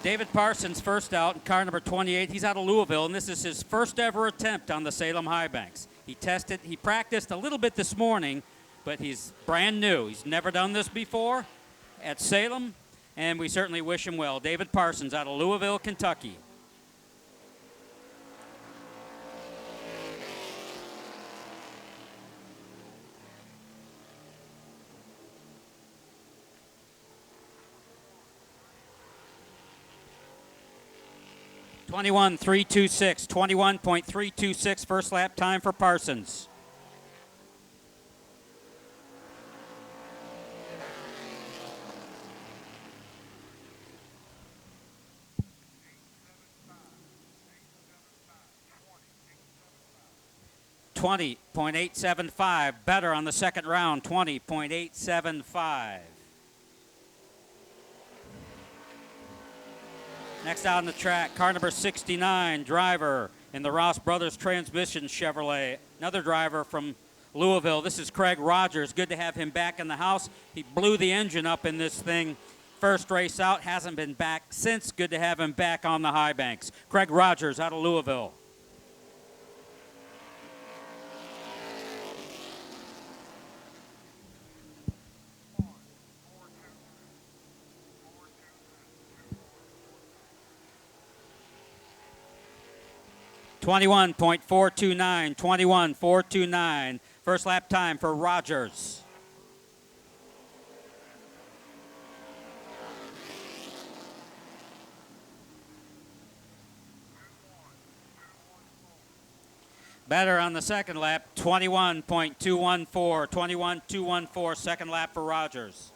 David Parsons first out in car number 28. He's out of Louisville, and this is his first ever attempt on the Salem High Banks. He practiced a little bit this morning, but he's brand new. He's never done this before at Salem, and we certainly wish him well. David Parsons out of Louisville, Kentucky. 21.326, 21.326 first lap time for Parsons. .875, better on the second round, 20.875. Next out on the track, car number 69, driver in the Ross Brothers Transmission Chevrolet. Another driver from Louisville. This is Craig Rogers. Good to have him back in the house. He blew the engine up in this thing. First race out, hasn't been back since. Good to have him back on the high banks. Craig Rogers out of Louisville. .21.429, first lap time for Rogers. Better on the second lap, 21.214, 21.214, second lap for Rogers.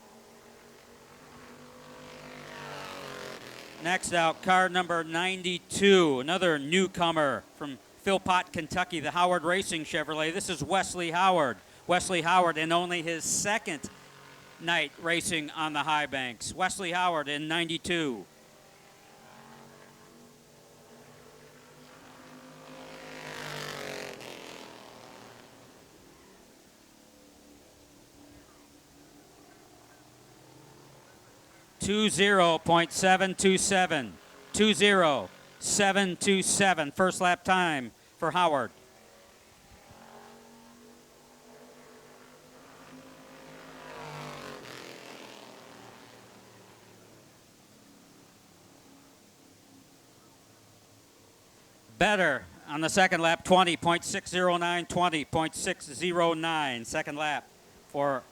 Next out, car number 92, another newcomer from Philpott, Kentucky, the Howard Racing Chevrolet. This is Wesley Howard. Wesley Howard in only his second night racing on the high banks. Wesley Howard in 92. .727, 20727, first lap time for Howard. Better on the second lap, 20.609, 20.609, second lap for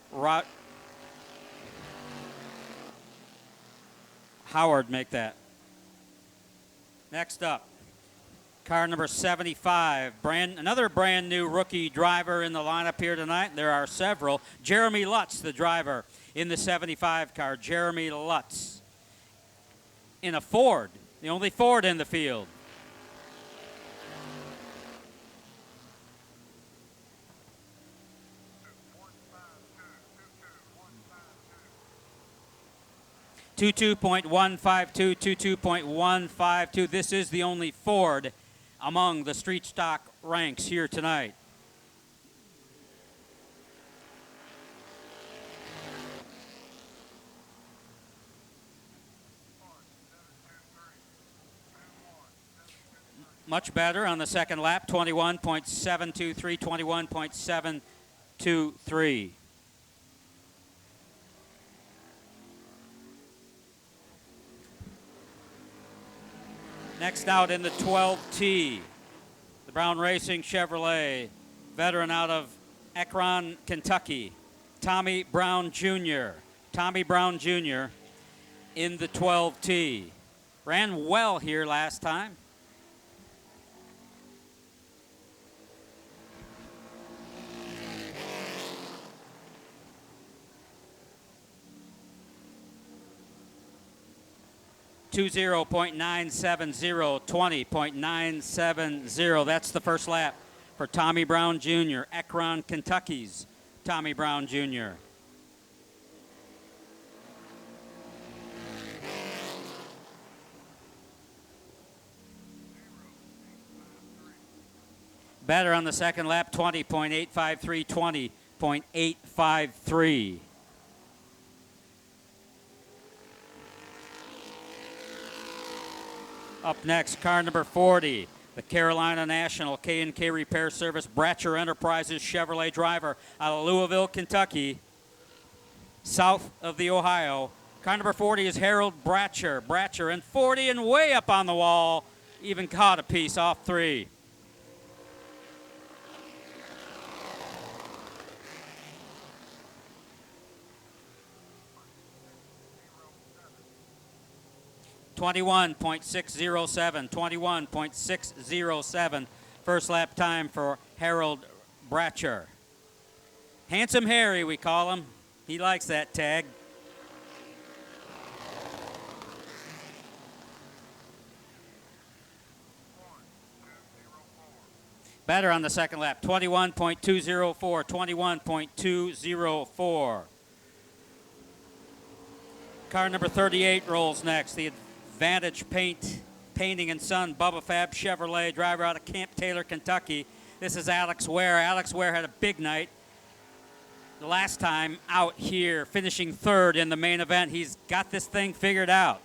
Howard make that. Next up, car number 75, another brand new rookie driver in the lineup here tonight. There are several. Jeremy Lutz, the driver in the 75 car. Jeremy Lutz in a Ford, the only Ford in the field. .22.152, 22.152. This is the only Ford among the street stock ranks here tonight. Much better on the second lap, 21.723, 21.723. Next out in the 12T, the Brown Racing Chevrolet, veteran out of Akron, Kentucky, Tommy Brown Jr. Tommy Brown Jr. in the 12T. Ran well here last time. .20.970, 20.970. That's the first lap for Tommy Brown Jr., Akron, Kentucky's Tommy Brown Jr. Better on the second lap, 20.853, 20.853. Up next, car number 40, the Carolina National K&K Repair Service Bratcher Enterprises Chevrolet driver out of Louisville, Kentucky, south of the Ohio. Car number 40 is Harold Bratcher. Bratcher and 40 and way up on the wall, even caught a piece off 3. .607. First lap time for Harold Bratcher. Handsome Harry, we call him. He likes that tag. Better on the second lap, 21.204. Car number 38 rolls next. The Advantage Painting and Son Bubba Fab Chevrolet driver out of Camp Taylor, Kentucky. This is Alex Ware. Alex Ware had a big night the last time out here, finishing 3rd in the main event. He's got this thing figured out.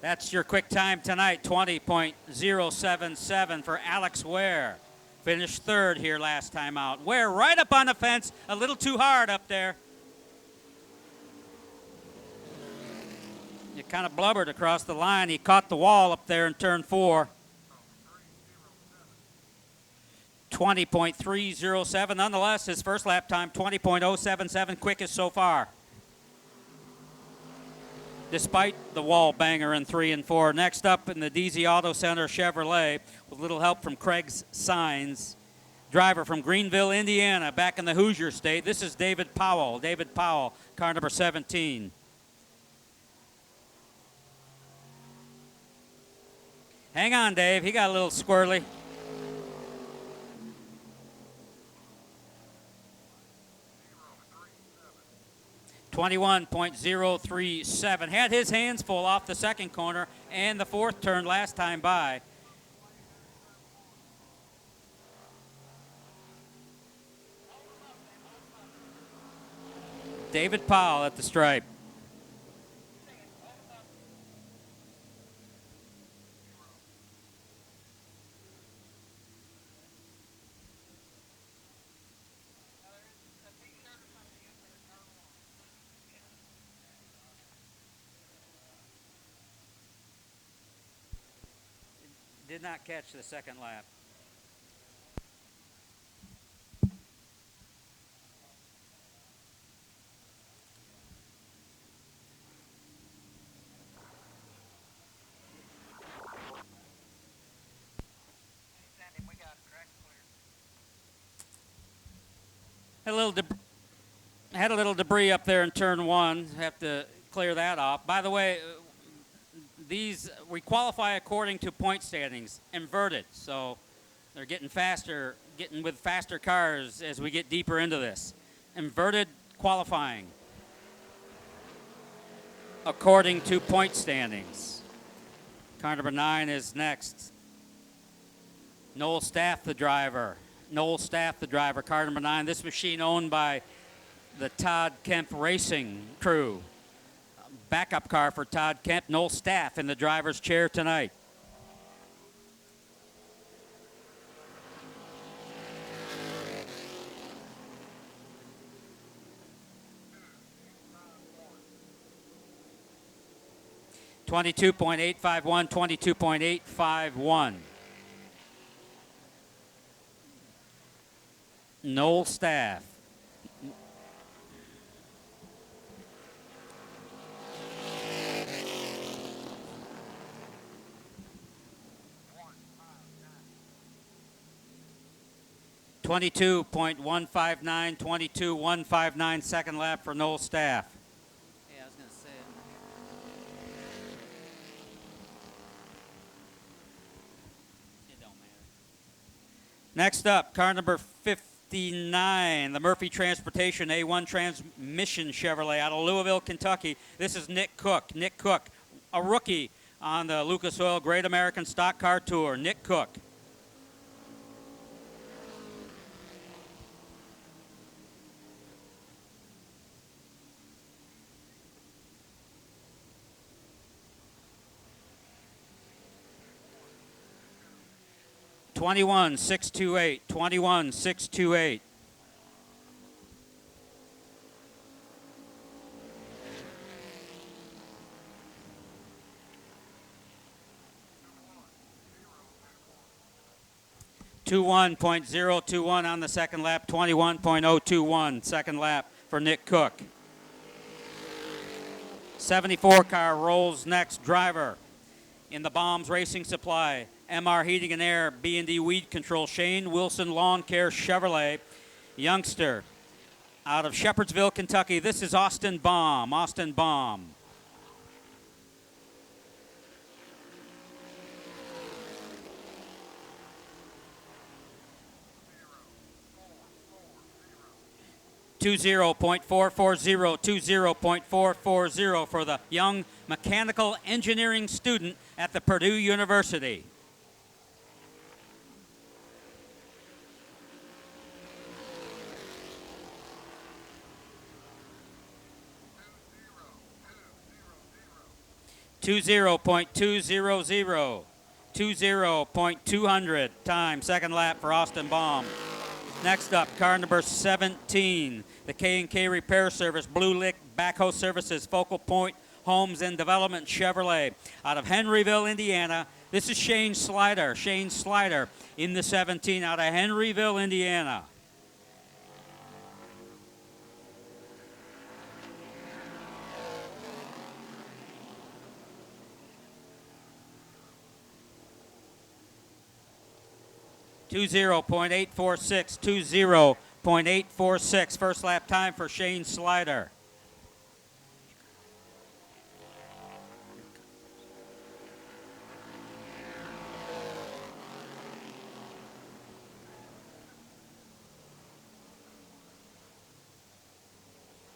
That's your quick time tonight, 20.077 for Alex Ware. Finished 3rd here last time out. Ware right up on the fence, a little too hard up there. He kind of blubbered across the line. He caught the wall up there in turn 4. 20.307. Nonetheless, his first lap time, 20.077, quickest so far. Despite the wall banger in 3 and 4. Next up in the DZ Auto Center Chevrolet, with a little help from Craig's Signs. Driver from Greenville, Indiana, back in the Hoosier State. This is David Powell. David Powell, car number 17. Hang on, Dave. He got a little squirrely. .037. Had his hands full off the second corner and the 4th turn last time by. David Powell at the stripe. Did not catch the second lap. Had a little debris up there in turn 1. Have to clear that off. By the way, we qualify according to point standings, inverted, so they're getting faster, getting with faster cars as we get deeper into this. Inverted qualifying according to point standings. Car number 9 is next. Noel Staff, the driver. Car number 9. This machine owned by the Todd Kemp Racing crew. Backup car for Todd Kemp. Noel Staff in the driver's chair tonight. .22.851. Noel Staff. .22.159, second lap for Noel Staff. Yeah, I was going to say it. It don't matter. Next up, car number 59, the Murphy Transportation A1 Transmission Chevrolet out of Louisville, Kentucky. This is Nick Cook. Nick Cook, a rookie on the Lucas Oil Great American Stock Car Tour. Nick Cook. 21.628. 21.628. .021 on the second lap, 21.021 second lap for Nick Cook. 74 car rolls next. Driver in the Bombs Racing Supply, MR Heating and Air, B&D Weed Control, Shane Wilson Lawn Care Chevrolet. Youngster out of Shepherdsville, Kentucky. This is Austin Baum. Austin Baum. .440 for the young mechanical engineering student at the Purdue University. .20.200 time, second lap for Austin Baum. Next up, car number 17, the K&K Repair Service, Blue Lick Backhoe Services, Focal Point Homes and Development Chevrolet out of Henryville, Indiana. This is Shane Slider. Shane Slider in the 17 out of Henryville, Indiana. .846. First lap time for Shane Slider.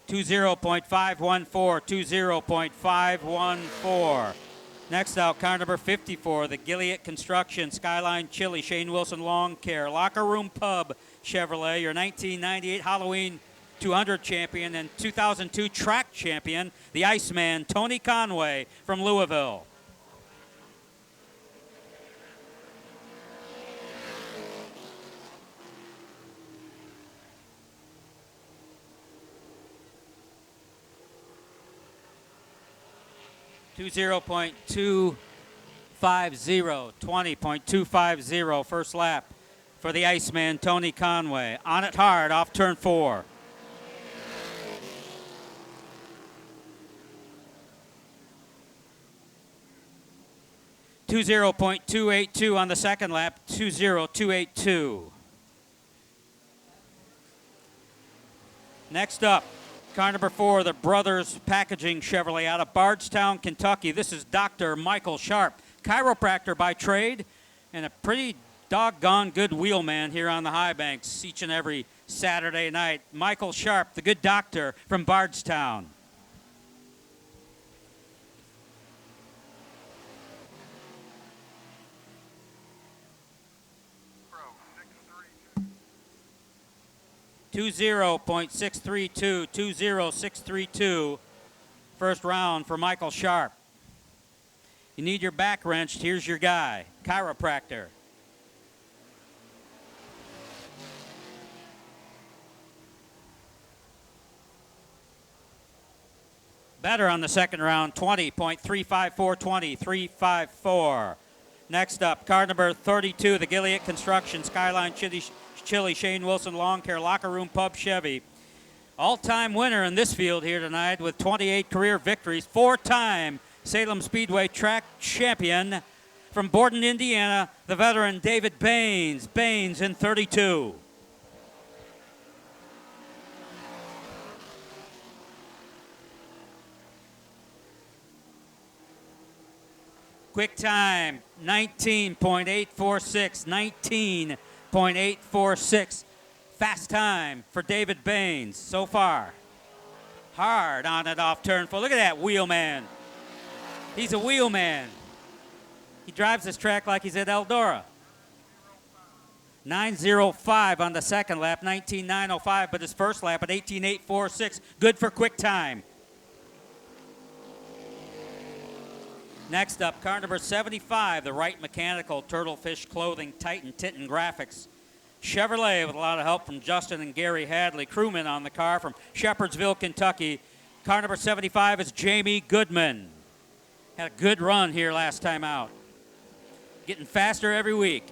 .514. Next out, car number 54, the Gilliatt Construction, Skyline Chili, Shane Wilson Lawn Care, Locker Room Pub Chevrolet, your 1998 Halloween 200 champion and 2002 track champion, the Iceman, Tony Conway from Louisville. .250, 20.250 first lap for the Iceman, Tony Conway. On it hard off turn 4. .282 on the second lap, 20282. Next up, car number 4, the Brothers Packaging Chevrolet out of Bardstown, Kentucky. This is Dr. Michael Sharp, chiropractor by trade and a pretty doggone good wheelman here on the high banks each and every Saturday night. Michael Sharp, the good doctor from Bardstown. .20.632. First round for Michael Sharp. You need your back wrenched, here's your guy, chiropractor. Better on the second round, 20.354, 354. Next up, car number 32, the Gilliatt Construction, Skyline Chili, Shane Wilson Lawn Care, Locker Room Pub Chevy. All-time winner in this field here tonight with 28 career victories. 4-time Salem Speedway track champion from Borden, Indiana, the veteran David Baines. Baines in 32. Quick time, 19.846, 19.846. Fast time for David Baines so far. Hard on it off turn 4. Look at that wheelman. He's a wheelman. He drives this track like he's at Eldora. 9:05 on the second lap, 19.905, but his first lap at 18.846. Good for quick time. Next up, car number 75, the Wright Mechanical Turtlefish Clothing Titan Titan Graphics Chevrolet, with a lot of help from Justin and Gary Hadley, crewmen on the car from Shepherdsville, Kentucky. Car number 75 is Jamie Goodman. Had a good run here last time out. Getting faster every week.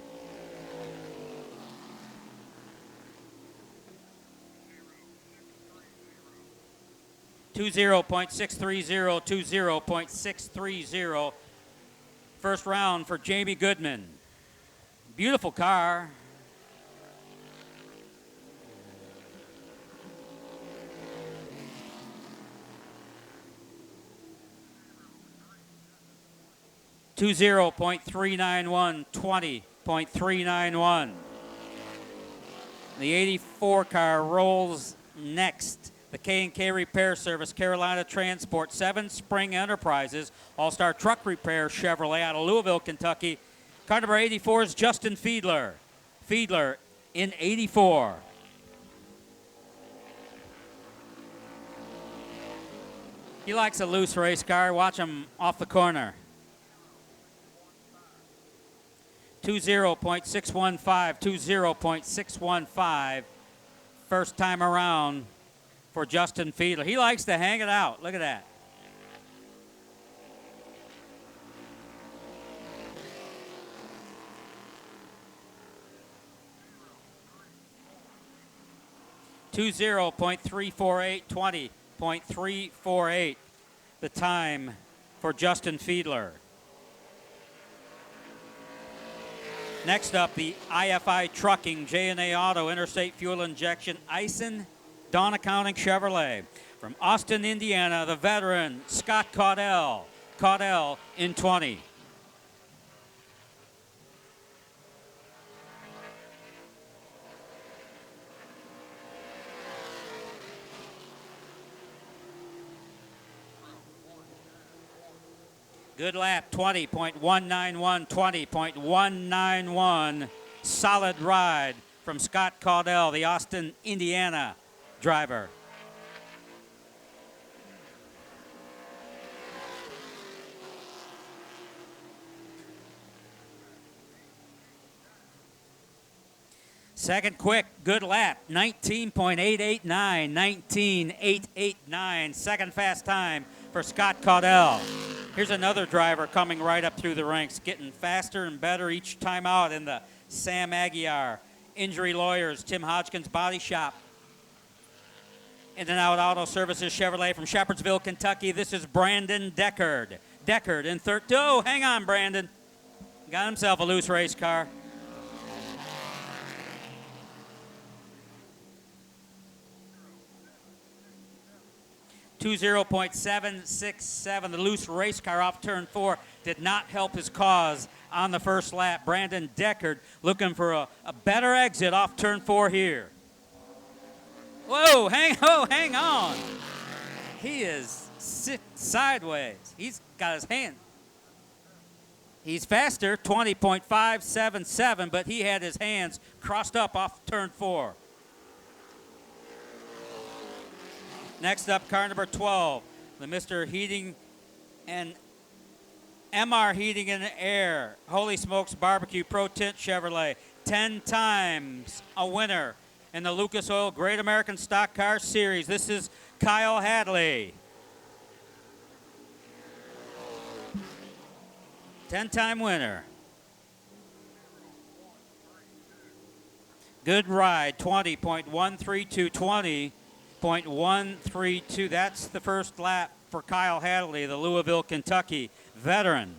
.630. First round for Jamie Goodman. Beautiful car. .391, 20.391. The 84 car rolls next. The K&K Repair Service, Carolina Transport, 7 Spring Enterprises, All-Star Truck Repair Chevrolet out of Louisville, Kentucky. Car number 84 is Justin Fiedler. Fiedler in 84. He likes a loose race car. Watch him off the corner. .615. First time around for Justin Fiedler. He likes to hang it out. Look at that. .348, 20.348. The time for Justin Fiedler. Next up, the IFI Trucking, J&A Auto, Interstate Fuel Injection, Ison, Dawn Accounting Chevrolet. From Austin, Indiana, the veteran, Scott Caudell. Caudell in 20. Good lap, 20.191, 20.191. Solid ride from Scott Caudell, the Austin, Indiana driver. Second quick, good lap, 19.889, 19.889. Second fast time for Scott Caudell. Here's another driver coming right up through the ranks, getting faster and better each time out in the Sam Aguiar Injury Lawyers, Tim Hodgkins Body Shop. In and Out Auto Services Chevrolet from Shepherdsville, Kentucky. This is Brandon Deckard. Deckard in third. Oh, hang on, Brandon. Got himself a loose race car. .767. The loose race car off turn 4 did not help his cause on the first lap. Brandon Deckard looking for a better exit off turn 4 here. Whoa, hang on. He is sideways. He's got his hand. He's faster, 20.577, but he had his hands crossed up off turn 4. Next up, car number 12, the Mr. Heating and MR Heating and Air, Holy Smokes Barbecue Pro Tint Chevrolet, 10 times a winner in the Lucas Oil Great American Stock Car Series. This is Kyle Hadley. 10-time winner. Good ride, 20.132, 20.132. That's the first lap for Kyle Hadley, the Louisville, Kentucky veteran.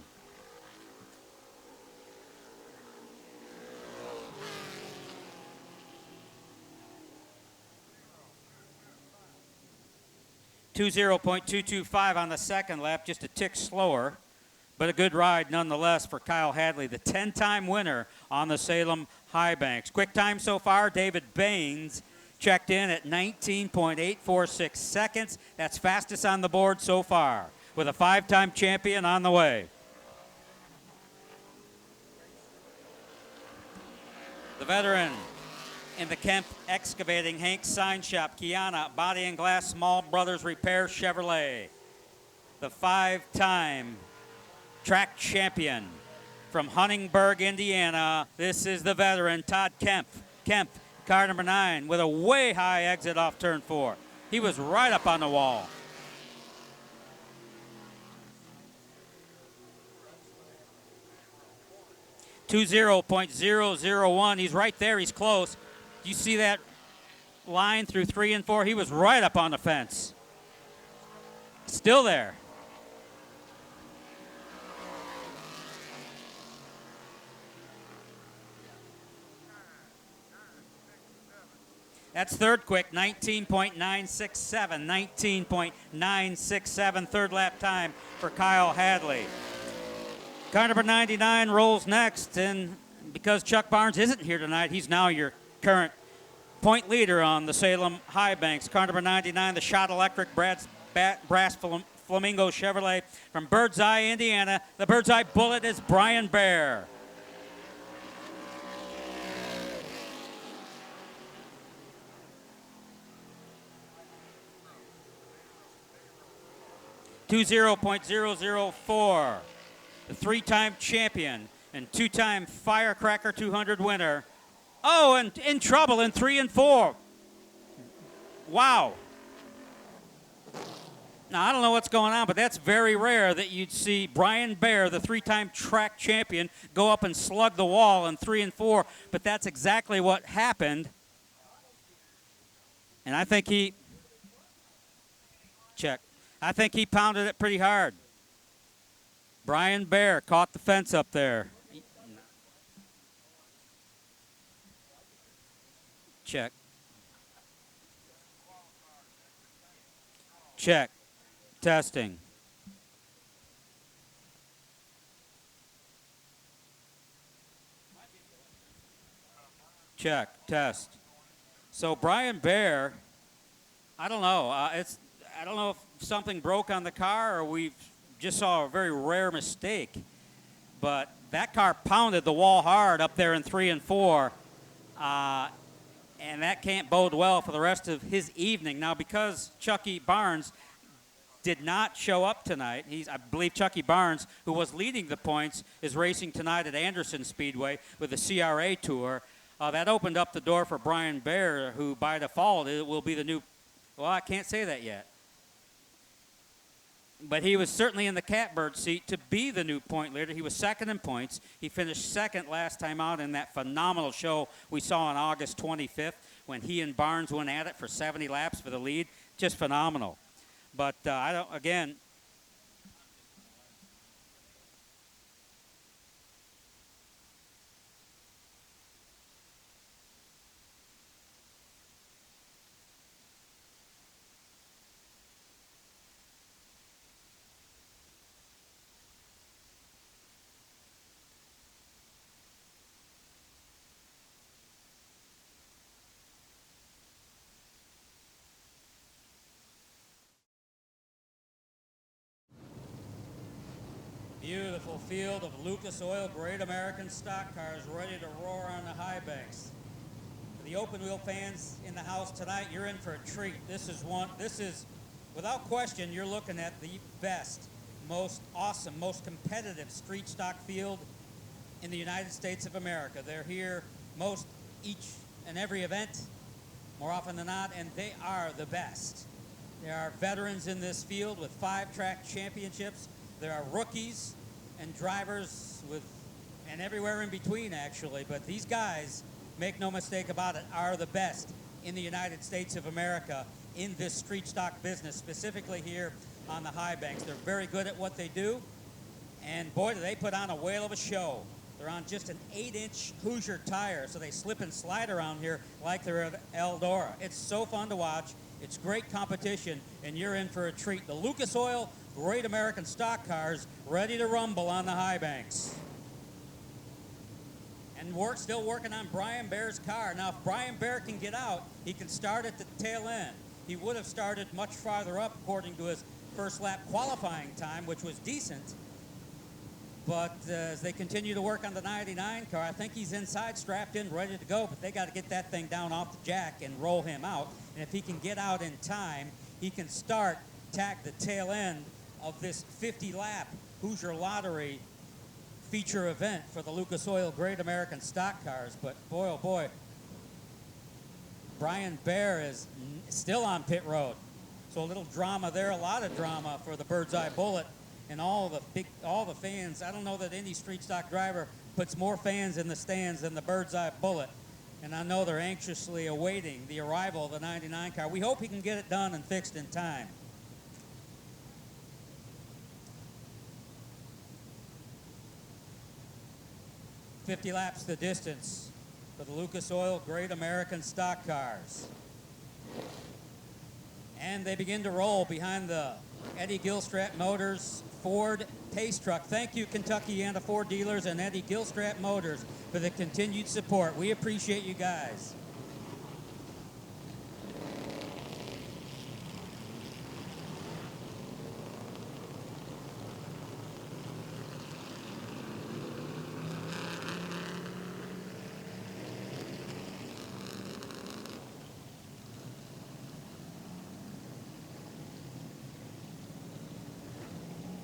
.225 on the second lap, just a tick slower, but a good ride nonetheless for Kyle Hadley, the 10-time winner on the Salem High Banks. Quick time so far, David Baines checked in at 19.846 seconds. That's fastest on the board so far, with a 5-time champion on the way. The veteran in the Kemp Excavating, Hank Sign Shop, Kiana Body and Glass Small Brothers Repair Chevrolet. The 5-time track champion from Huntingburg, Indiana. This is the veteran, Todd Kemp. Kemp, car number 9, with a way high exit off turn 4. He was right up on the wall. .001. He's right there. He's close. You see that line through 3 and 4? He was right up on the fence. Still there. That's third quick, 19.967. 19.967 third lap time for Kyle Hadley. Car number 99 rolls next, and because Chuck Barnes isn't here tonight, he's now your current point leader on the Salem High Banks. Car number 99, the Shot Electric Brass Flamingo Chevrolet from Birdseye, Indiana. The Birdseye Bullet is Brian Bear. .004. The 3-time champion and 2-time Firecracker 200 winner. Oh, and in trouble in 3 and 4. Wow. Now, I don't know what's going on, but that's very rare that you'd see Brian Bear, the 3-time track champion, go up and slug the wall in 3 and 4. But that's exactly what happened. And I think he... Check. I think he pounded it pretty hard. Brian Bear caught the fence up there. Check. Check. Testing. Check. Test. So Brian Bear, I don't know. I don't know if something broke on the car or we just saw a very rare mistake. But that car pounded the wall hard up there in 3 and 4. And that can't bode well for the rest of his evening. Now, because Chucky Barnes did not show up tonight, I believe Chucky Barnes, who was leading the points, is racing tonight at Anderson Speedway with the CRA Tour. That opened up the door for Brian Bear, who by default will be the new, well, I can't say that yet. But he was certainly in the catbird seat to be the new point leader. He was second in points. He finished second last time out in that phenomenal show we saw on August 25th when he and Barnes went at it for 70 laps for the lead. Just phenomenal. But I don't, again, beautiful field of Lucas Oil Great American stock cars ready to roar on the high banks. For the open wheel fans in the house tonight, you're in for a treat. This is, without question, you're looking at the best, most awesome, most competitive street stock field in the United States of America. They're here most each and every event, more often than not, and they are the best. There are veterans in this field with 5 track championships. There are rookies and drivers and everywhere in between, actually. But these guys, make no mistake about it, are the best in the United States of America in this street stock business, specifically here on the high banks. They're very good at what they do. And boy, do they put on a whale of a show. They're on just an 8-inch Hoosier tire, so they slip and slide around here like they're at Eldora. It's so fun to watch. It's great competition, and you're in for a treat. The Lucas Oil Great American stock cars ready to rumble on the high banks. And we're still working on Brian Bear's car. Now, if Brian Bear can get out, he can start at the tail end. He would have started much farther up according to his first lap qualifying time, which was decent. But as they continue to work on the 99 car, I think he's inside, strapped in, ready to go. But they got to get that thing down off the jack and roll him out. And if he can get out in time, he can tack the tail end of this 50-lap Hoosier Lottery feature event for the Lucas Oil Great American Stock Cars. But boy, oh boy, Brian Bear is still on pit road. So a little drama there, a lot of drama for the Bird's Eye Bullet and all the fans. I don't know that any street stock driver puts more fans in the stands than the Bird's Eye Bullet. And I know they're anxiously awaiting the arrival of the 99 car. We hope he can get it done and fixed in time. "50 laps the distance for the Lucas Oil Great American Stock Cars. And they begin to roll behind the Eddie Gilstrap Motors Ford Pace Truck. Thank you, Kentuckiana Ford dealers and Eddie Gilstrap Motors, for the continued support. We appreciate you guys.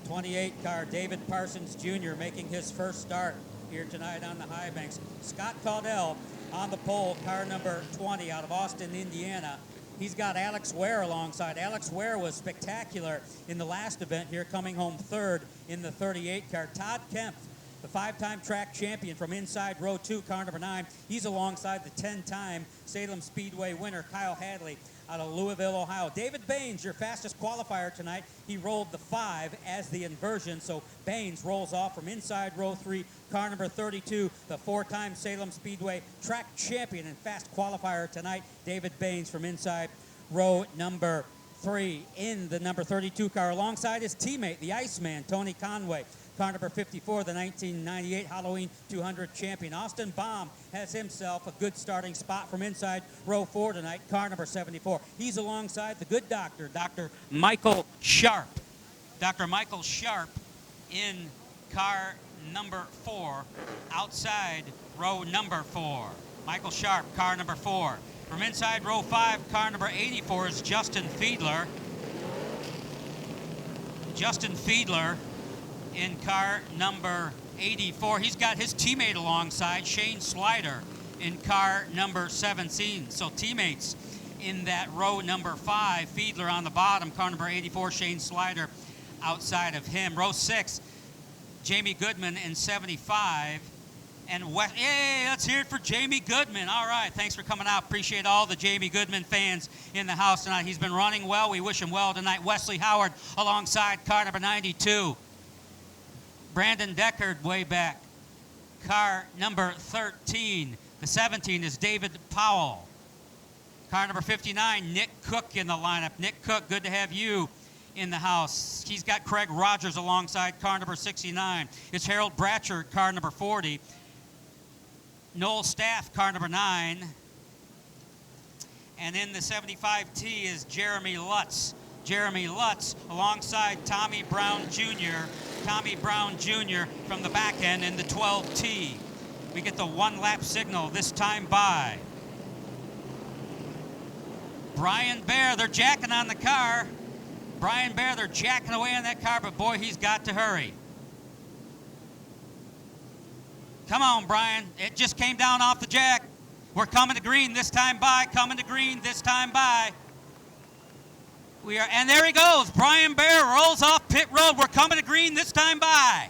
'28 car, David Parsons Jr. making his first start here tonight on the high banks. Scott Caudell on the pole, car number 20 out of Austin, Indiana. He's got Alex Ware alongside. Alex Ware was spectacular in the last event here, coming home third in the 38 car. Todd Kemp, the 5-time track champion from inside row 2, car number 9. He's alongside the 10-time Salem Speedway winner, Kyle Hadley, out of Louisville, Ohio. David Baines, your fastest qualifier tonight. He rolled the 5 as the inversion, so Baines rolls off from inside row 3, car number 32, the 4-time Salem Speedway track champion and fast qualifier tonight, David Baines from inside row number 3 in the number 32 car, alongside his teammate, the Iceman, Tony Conway. Car number 54, the 1998 Halloween 200 champion. Austin Baum has himself a good starting spot from inside row 4 tonight, car number 74. He's alongside the good doctor, Dr. Michael Sharp. Dr. Michael Sharp in car number 4, outside row number 4. Michael Sharp, car number 4. From inside row 5, car number 84 is Justin Fiedler. Justin Fiedler in car number 84. He's got his teammate alongside, Shane Slider, in car number 17. So teammates in that row number 5, Fiedler on the bottom, car number 84, Shane Slider outside of him. Row 6, Jamie Goodman in 75. And hey, let's hear it for Jamie Goodman. All right, thanks for coming out. Appreciate all the Jamie Goodman fans in the house tonight. He's been running well. We wish him well tonight. Wesley Howard alongside car number 92. Brandon Deckard way back, car number 13. The 17 is David Powell. Car number 59, Nick Cook in the lineup. Nick Cook, good to have you in the house. He's got Craig Rogers alongside car number 69. It's Harold Bratcher, car number 40. Noel Staff, car number 9. And in the 75T is Jeremy Lutz. Jeremy Lutz alongside Tommy Brown Jr. Tommy Brown Jr. from the back end in the 12T. We get the 1-lap signal this time by Brian Bear. They're jacking on the car. Brian Bear, they're jacking away on that car, but boy, he's got to hurry. Come on, Brian. It just came down off the jack. We're coming to green this time by, coming to green this time by. And there he goes. Brian Bear rolls off pit road. We're coming to green this time by.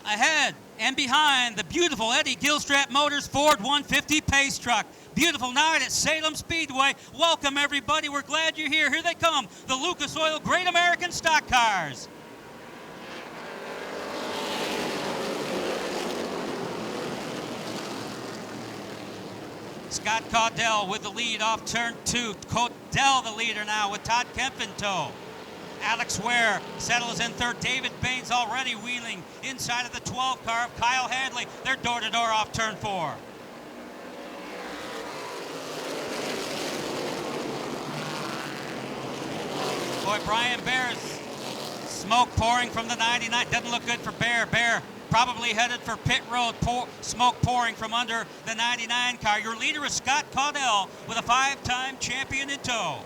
Ahead and behind, the beautiful Eddie Gilstrap Motors Ford 150 Pace Truck. Beautiful night at Salem Speedway. Welcome, everybody. We're glad you're here. Here they come, the Lucas Oil Great American Stock Cars. Scott Caudell with the lead off turn 2. Caudell the leader now with Todd Kemp in tow. Alex Ware settles in third. David Baines already wheeling inside of the 12 car of Kyle Hadley. They're door-to-door off turn 4. Boy, Brian Bear's smoke pouring from the 99. Doesn't look good for Bear. Bear probably headed for pit road, smoke pouring from under the 99 car. Your leader is Scott Caudell with a 5-time champion in tow.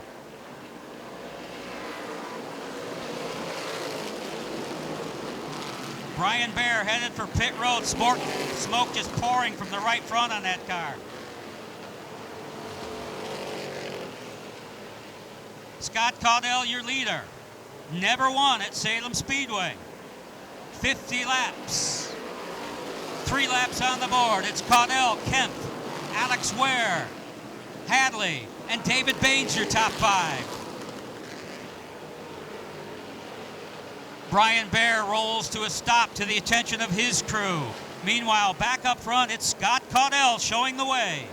Brian Bear headed for pit road. Smoke just pouring from the right front on that car. Scott Caudell, your leader. Never won at Salem Speedway. 50 laps. 3 laps on the board. It's Caudell, Kemp, Alex Ware, Hadley, and David Baines, your top 5. Brian Bear rolls to a stop to the attention of his crew. Meanwhile, back up front, it's Scott Caudell showing the way.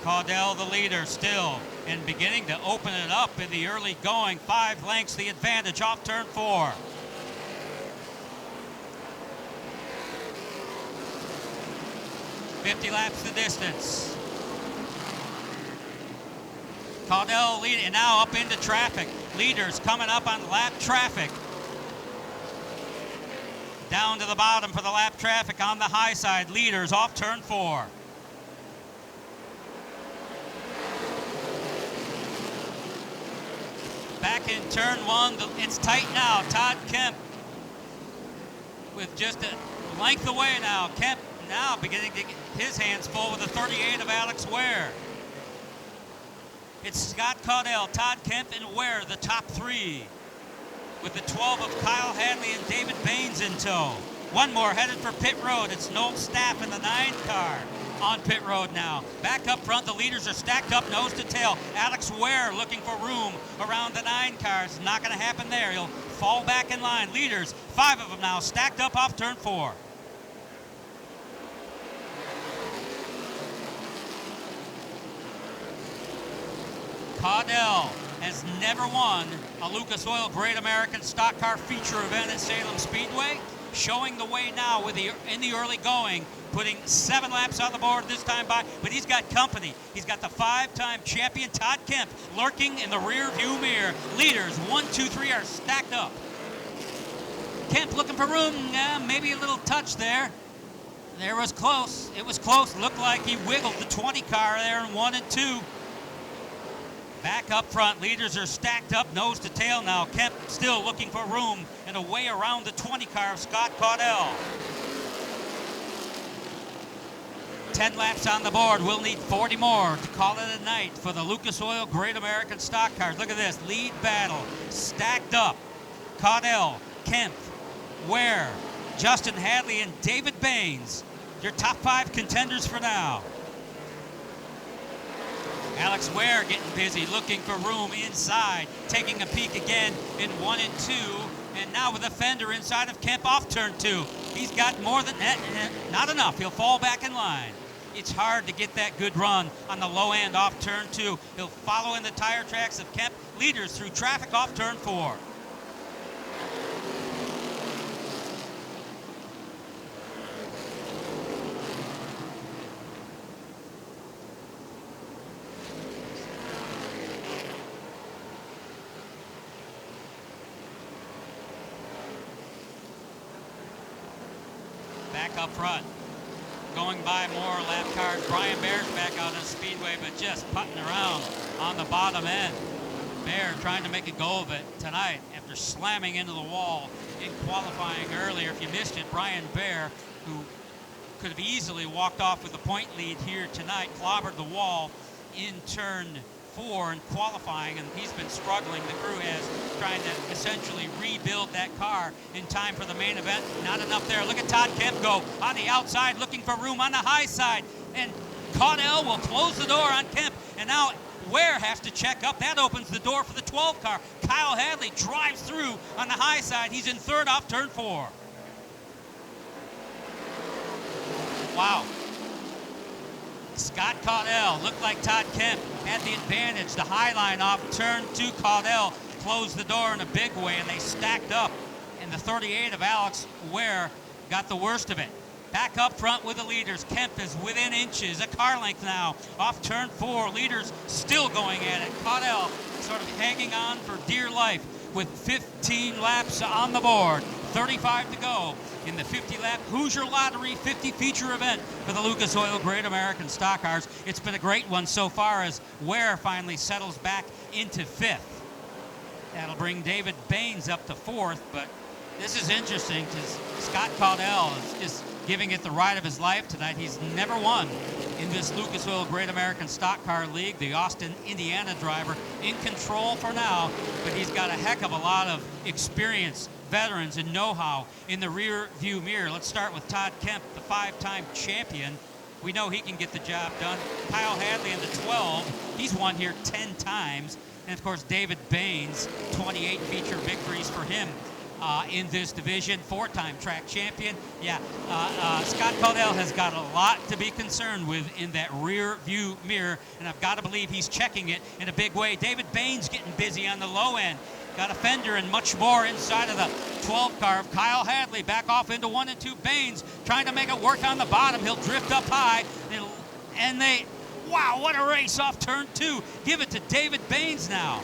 Caudell, the leader, still, and beginning to open it up in the early going. 5 lengths the advantage off turn 4. .50 laps the distance. Caudell leading, and now up into traffic. Leaders coming up on lap traffic. Down to the bottom for the lap traffic on the high side. Leaders off turn 4. Back in turn 1, it's tight now. Todd Kemp with just a length away now. Kemp now beginning to get his hands full with the 38 of Alex Ware. It's Scott Caudell, Todd Kemp, and Ware, the top 3. With the 12 of Kyle Hadley and David Baines in tow. One more headed for pit road. It's Noel Staff in the 9 car on pit road now. Back up front, the leaders are stacked up nose to tail. Alex Ware looking for room around the 9 cars. Not going to happen there. He'll fall back in line. Leaders, 5 of them now stacked up off turn 4. Caudell has never won a Lucas Oil Great American Stock Car Feature event at Salem Speedway. Showing the way now in the early going, putting 7 laps on the board this time by, but he's got company. He's got the 5-time champion Todd Kemp lurking in the rear view mirror. Leaders 1, 2, 3 are stacked up. Kemp looking for room, maybe a little touch there. There was close, it was close. Looked like he wiggled the 20 car there in 1 and 2. Back up front, leaders are stacked up nose to tail now. Kemp still looking for room and a way around the 20 car of Scott Caudell. 10 laps on the board. We'll need 40 more to call it a night for the Lucas Oil Great American Stock Cars. Look at this, lead battle, stacked up. Caudell, Kemp, Ware, Justin Hadley, and David Baines, your top 5 contenders for now. Alex Ware getting busy, looking for room inside, taking a peek again in 1 and 2, and now with a fender inside of Kemp off turn 2. He's got more than that, not enough. He'll fall back in line. It's hard to get that good run on the low end off turn 2. He'll follow in the tire tracks of Kemp. Leaders through traffic off turn 4. Back up front, going by more lap cars. Brian Bear's back out on Speedway, but just putting around on the bottom end. Bear trying to make a go of it tonight after slamming into the wall in qualifying earlier. If you missed it, Brian Bear, who could have easily walked off with a point lead here tonight, clobbered the wall in turn 4 in qualifying, and he's been struggling. The crew has, trying to essentially rebuild that car in time for the main event. Not enough there. Look at Todd Kemp go on the outside, looking for room on the high side, and Caudell will close the door on Kemp, and now Ware has to check up. That opens the door for the 12 car. Kyle Hadley drives through on the high side. He's in 3rd off turn 4. Wow. Scott Caudell, looked like Todd Kemp had the advantage. The high line off turn 2, Caudell closed the door in a big way, and they stacked up. And the 38 of Alex Ware got the worst of it. Back up front with the leaders. Kemp is within inches, a car length now. Off turn 4, leaders still going at it. Caudell sort of hanging on for dear life with 15 laps on the board. 35 to go in the 50-lap Hoosier Lottery 50 feature event for the Lucas Oil Great American Stock Cars. It's been a great one so far as Ware finally settles back into 5th. That'll bring David Baines up to 4th, but this is interesting because Scott Caudell is just giving it the ride of his life tonight. He's never won in this Lucas Oil Great American Stock Car League. The Austin, Indiana driver in control for now, but he's got a heck of a lot of experience, veterans, and know-how in the rear view mirror. Let's start with Todd Kemp, the 5-time champion. We know he can get the job done. Kyle Hadley in the 12. He's won here 10 times. And, of course, David Baines, 28 feature victories for him in this division, 4-time track champion. Yeah, Scott Caudell has got a lot to be concerned with in that rear view mirror, and I've got to believe he's checking it in a big way. David Baines getting busy on the low end. Got a fender and much more inside of the 12 car of Kyle Hadley. Back off into 1 and 2. Baines trying to make it work on the bottom. He'll drift up high, and wow, what a race off turn 2. Give it to David Baines now.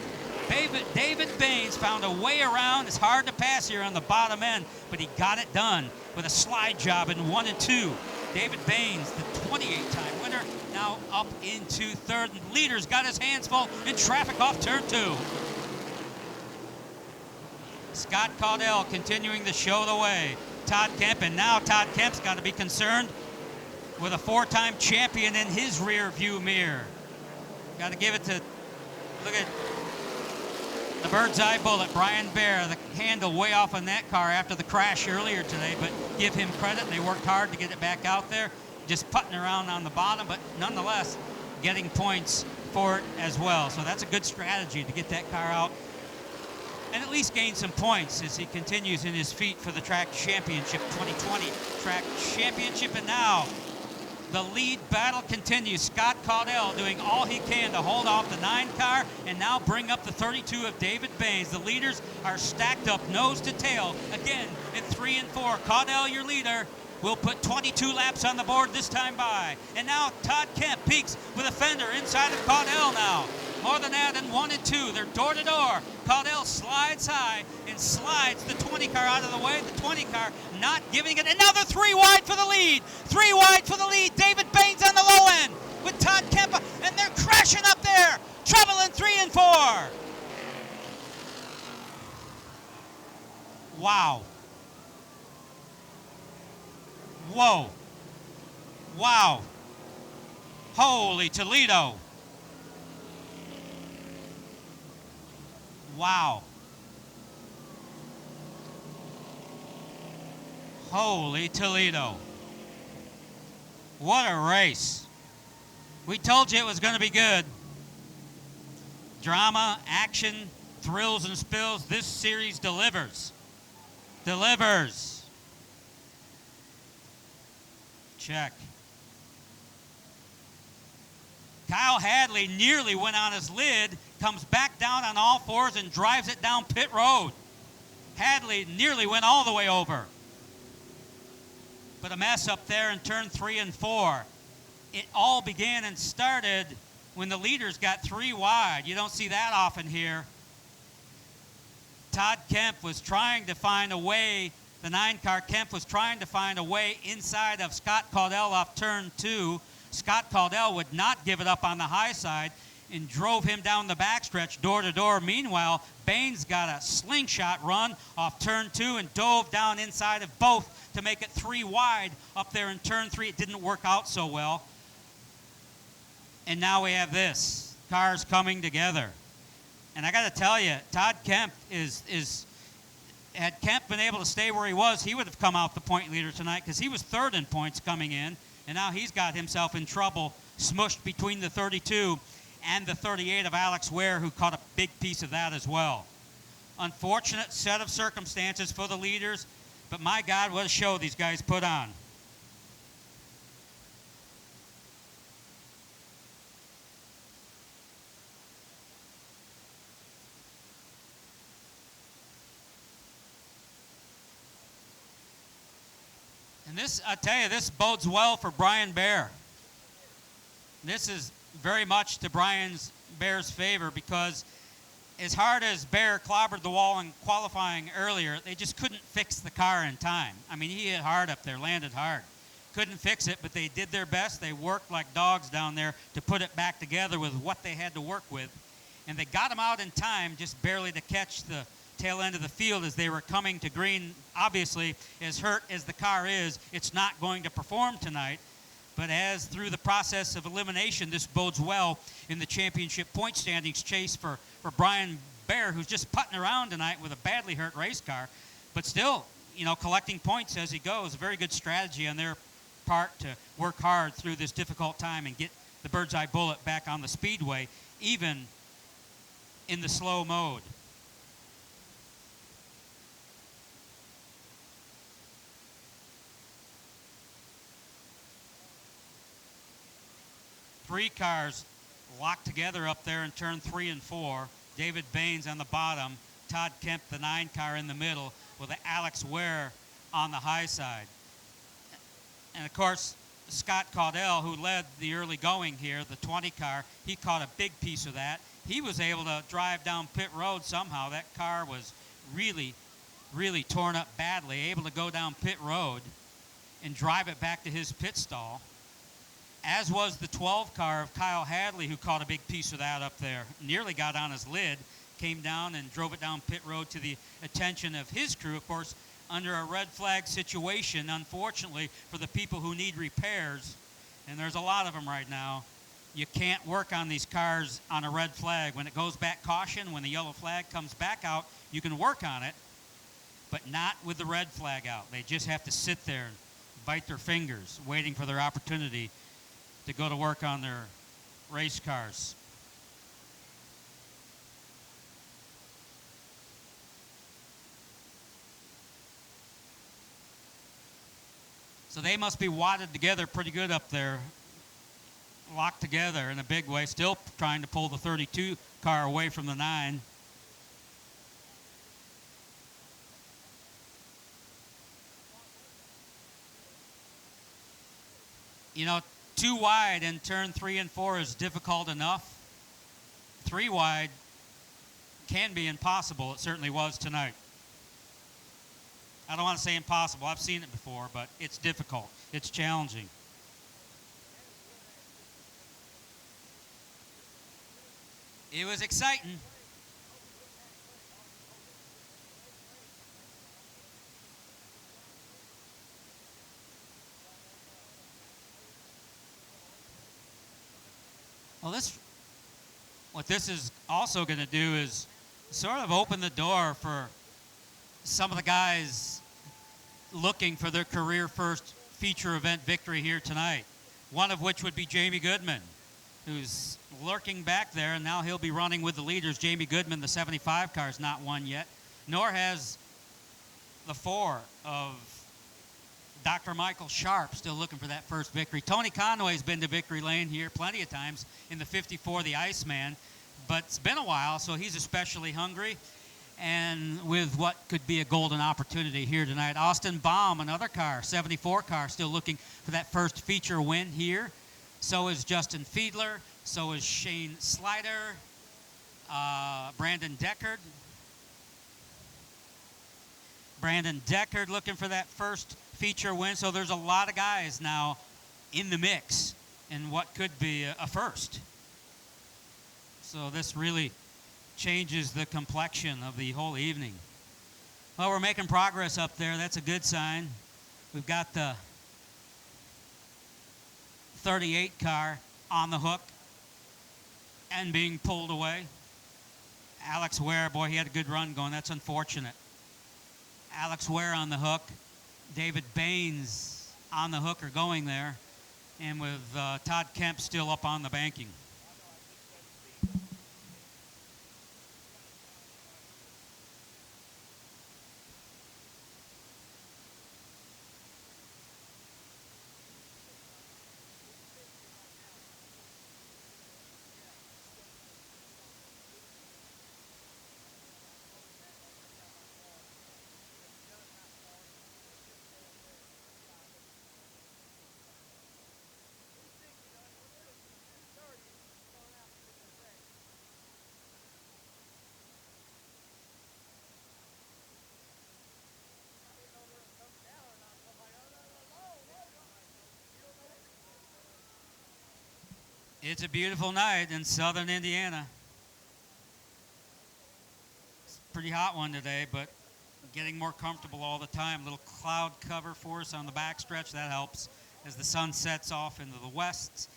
David Baines found a way around. It's hard to pass here on the bottom end, but he got it done with a slide job in 1 and 2. David Baines, the 28-time winner, now up into 3rd. And the leader's got his hands full in traffic off turn 2. Scott Caudell continuing to show the way. Todd Kemp, and now Todd Kemp's got to be concerned with a 4-time champion in his rear view mirror. Got to give it to, look at the bird's eye bullet, Brian Bear, the handle way off on that car after the crash earlier today, but give him credit. They worked hard to get it back out there, just putting around on the bottom, but nonetheless getting points for it as well. So that's a good strategy to get that car out and at least gain some points as he continues in his feat for the track championship, 2020 track championship. And now the lead battle continues. Scott Caudell doing all he can to hold off the 9 car and now bring up the 32 of David Baines. The leaders are stacked up nose to tail again in 3 and 4. Caudell, your leader, will put 22 laps on the board this time by. And now Todd Kemp peaks with a fender inside of Caudell now. More than that in 1 and 2. They're door to door. Caudell slides high and slides the 20 car out of the way. The 20 car not giving it. Another 3 wide for the lead. 3 wide for the lead. David Baines on the low end with Todd Kemp, and they're crashing up there. Trouble in 3 and 4. Wow. Whoa. Wow. Holy Toledo. Wow. Holy Toledo. What a race. We told you it was going to be good. Drama, action, thrills, and spills. This series delivers. Delivers. Check. Kyle Hadley nearly went on his lid, comes back down on all fours and drives it down pit road. Hadley nearly went all the way over. But a mess up there in turn 3 and 4. It all began and started when the leaders got 3 wide. You don't see that often here. Todd Kemp was trying to find a way, the 9 car Kemp was trying to find a way inside of Scott Caudell off turn 2. Scott Caudell would not give it up on the high side and drove him down the backstretch door to door. Meanwhile, Baines got a slingshot run off turn 2 and dove down inside of both to make it 3 wide up there in turn 3. It didn't work out so well. And now we have this. Cars coming together. And I got to tell you, Todd Kemp had Kemp been able to stay where he was, he would have come out the point leader tonight because he was 3rd in points coming in. And now he's got himself in trouble, smushed between the 32 and the 38 of Alex Ware, who caught a big piece of that as well. Unfortunate set of circumstances for the leaders, but my God, what a show these guys put on. And this, I tell you, this bodes well for Brian Bear. This is very much to Brian Bear's favor because as hard as Bear clobbered the wall in qualifying earlier, they just couldn't fix the car in time. I mean, he hit hard up there, landed hard. Couldn't fix it, but they did their best. They worked like dogs down there to put it back together with what they had to work with. And they got him out in time, just barely to catch the tail end of the field as they were coming to green. Obviously, as hurt as the car is, it's not going to perform tonight. But as through the process of elimination, this bodes well in the championship point standings chase for Brian Bear, who's just putting around tonight with a badly hurt race car. But still, collecting points as he goes. A very good strategy on their part to work hard through this difficult time and get the bird's eye bullet back on the speedway, even in the slow mode. Three cars locked together up there in turn 3 and 4. David Baines on the bottom, Todd Kemp, the 9 car in the middle, with Alex Ware on the high side. And of course, Scott Caudell, who led the early going here, the 20 car, he caught a big piece of that. He was able to drive down pit road somehow. That car was really, really torn up badly, able to go down pit road and drive it back to his pit stall. As was the 12 car of Kyle Hadley, who caught a big piece of that up there. Nearly got on his lid, came down and drove it down pit road to the attention of his crew. Of course, under a red flag situation, unfortunately, for the people who need repairs, and there's a lot of them right now, you can't work on these cars on a red flag. When it goes back caution, when the yellow flag comes back out, you can work on it, but not with the red flag out. They just have to sit there and bite their fingers, waiting for their opportunity to go to work on their race cars. So they must be wadded together pretty good up there, locked together in a big way, still trying to pull the 32 car away from the 9. Too wide in turn 3 and 4 is difficult enough. 3 wide can be impossible. It certainly was tonight. I don't want to say impossible. I've seen it before, but it's difficult. It's challenging. It was exciting. Well, what this is also going to do is sort of open the door for some of the guys looking for their career first feature event victory here tonight. One of which would be Jamie Goodman, who's lurking back there, and now he'll be running with the leaders. Jamie Goodman, the 75 car, is not won yet, nor has the 4 of Dr. Michael Sharp, still looking for that first victory. Tony Conway's been to victory lane here plenty of times in the 54, the Iceman, but it's been a while, so he's especially hungry. And with what could be a golden opportunity here tonight. Austin Baum, another car, 74 car, still looking for that first feature win here. So is Justin Fiedler. So is Shane Slider. Brandon Deckard. Brandon Deckard looking for that first feature win. So there's a lot of guys now in the mix in what could be a first. So this really changes the complexion of the whole evening. Well, we're making progress up there. That's a good sign. We've got the 38 car on the hook and being pulled away. Alex Ware, boy, he had a good run going. That's unfortunate. Alex Ware on the hook. David Baines on the hook are going there. And with Todd Kemp still up on the banking. It's a beautiful night in southern Indiana. It's a pretty hot one today, but getting more comfortable all the time. A little cloud cover for us on the backstretch. That helps as the sun sets off into the west.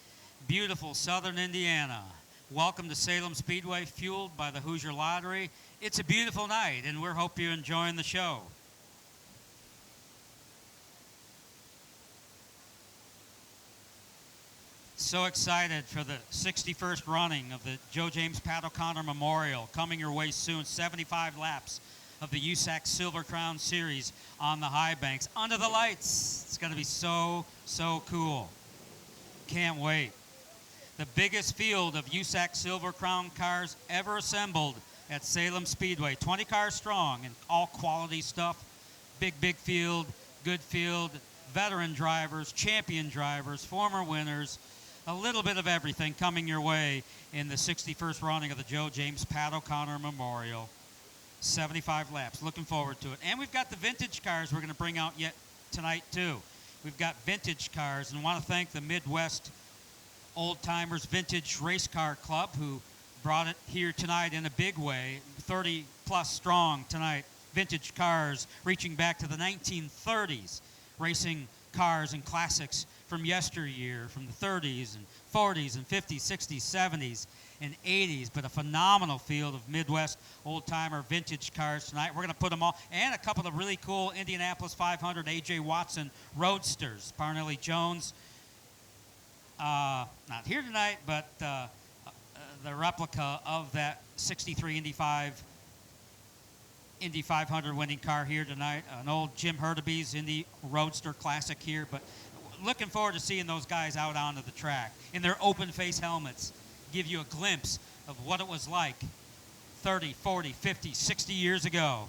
Beautiful southern Indiana. Welcome to Salem Speedway, fueled by the Hoosier Lottery. It's a beautiful night, and we hope you're enjoying the show. So excited for the 61st running of the Joe James Pat O'Connor Memorial coming your way soon. 75 laps of the USAC Silver Crown Series on the high banks. Under the lights. It's going to be so cool. Can't wait. The biggest field of USAC Silver Crown cars ever assembled at Salem Speedway. 20 cars strong and all quality stuff. Big field, good field, veteran drivers, champion drivers, former winners. A little bit of everything coming your way in the 61st running of the Joe James Pat O'Connor Memorial. 75 laps. Looking forward to it. And we've got the vintage cars we're going to bring out yet tonight, too. We've got vintage cars, and want to thank the Midwest Old Timers Vintage Race Car Club, who brought it here tonight in a big way. 30-plus strong tonight. Vintage cars reaching back to the 1930s. Racing cars and classics from yesteryear, from the 30s and 40s and 50s, 60s, 70s, and 80s, but a phenomenal field of Midwest old-timer vintage cars tonight. We're going to put them all, and a couple of really cool Indianapolis 500 A.J. Watson Roadsters. Parnelli Jones, not here tonight, but the replica of that 63 Indy 500 winning car here tonight. An old Jim Hurtubise Indy Roadster Classic here, but looking forward to seeing those guys out onto the track in their open face helmets. Give you a glimpse of what it was like 30, 40, 50, 60 years ago.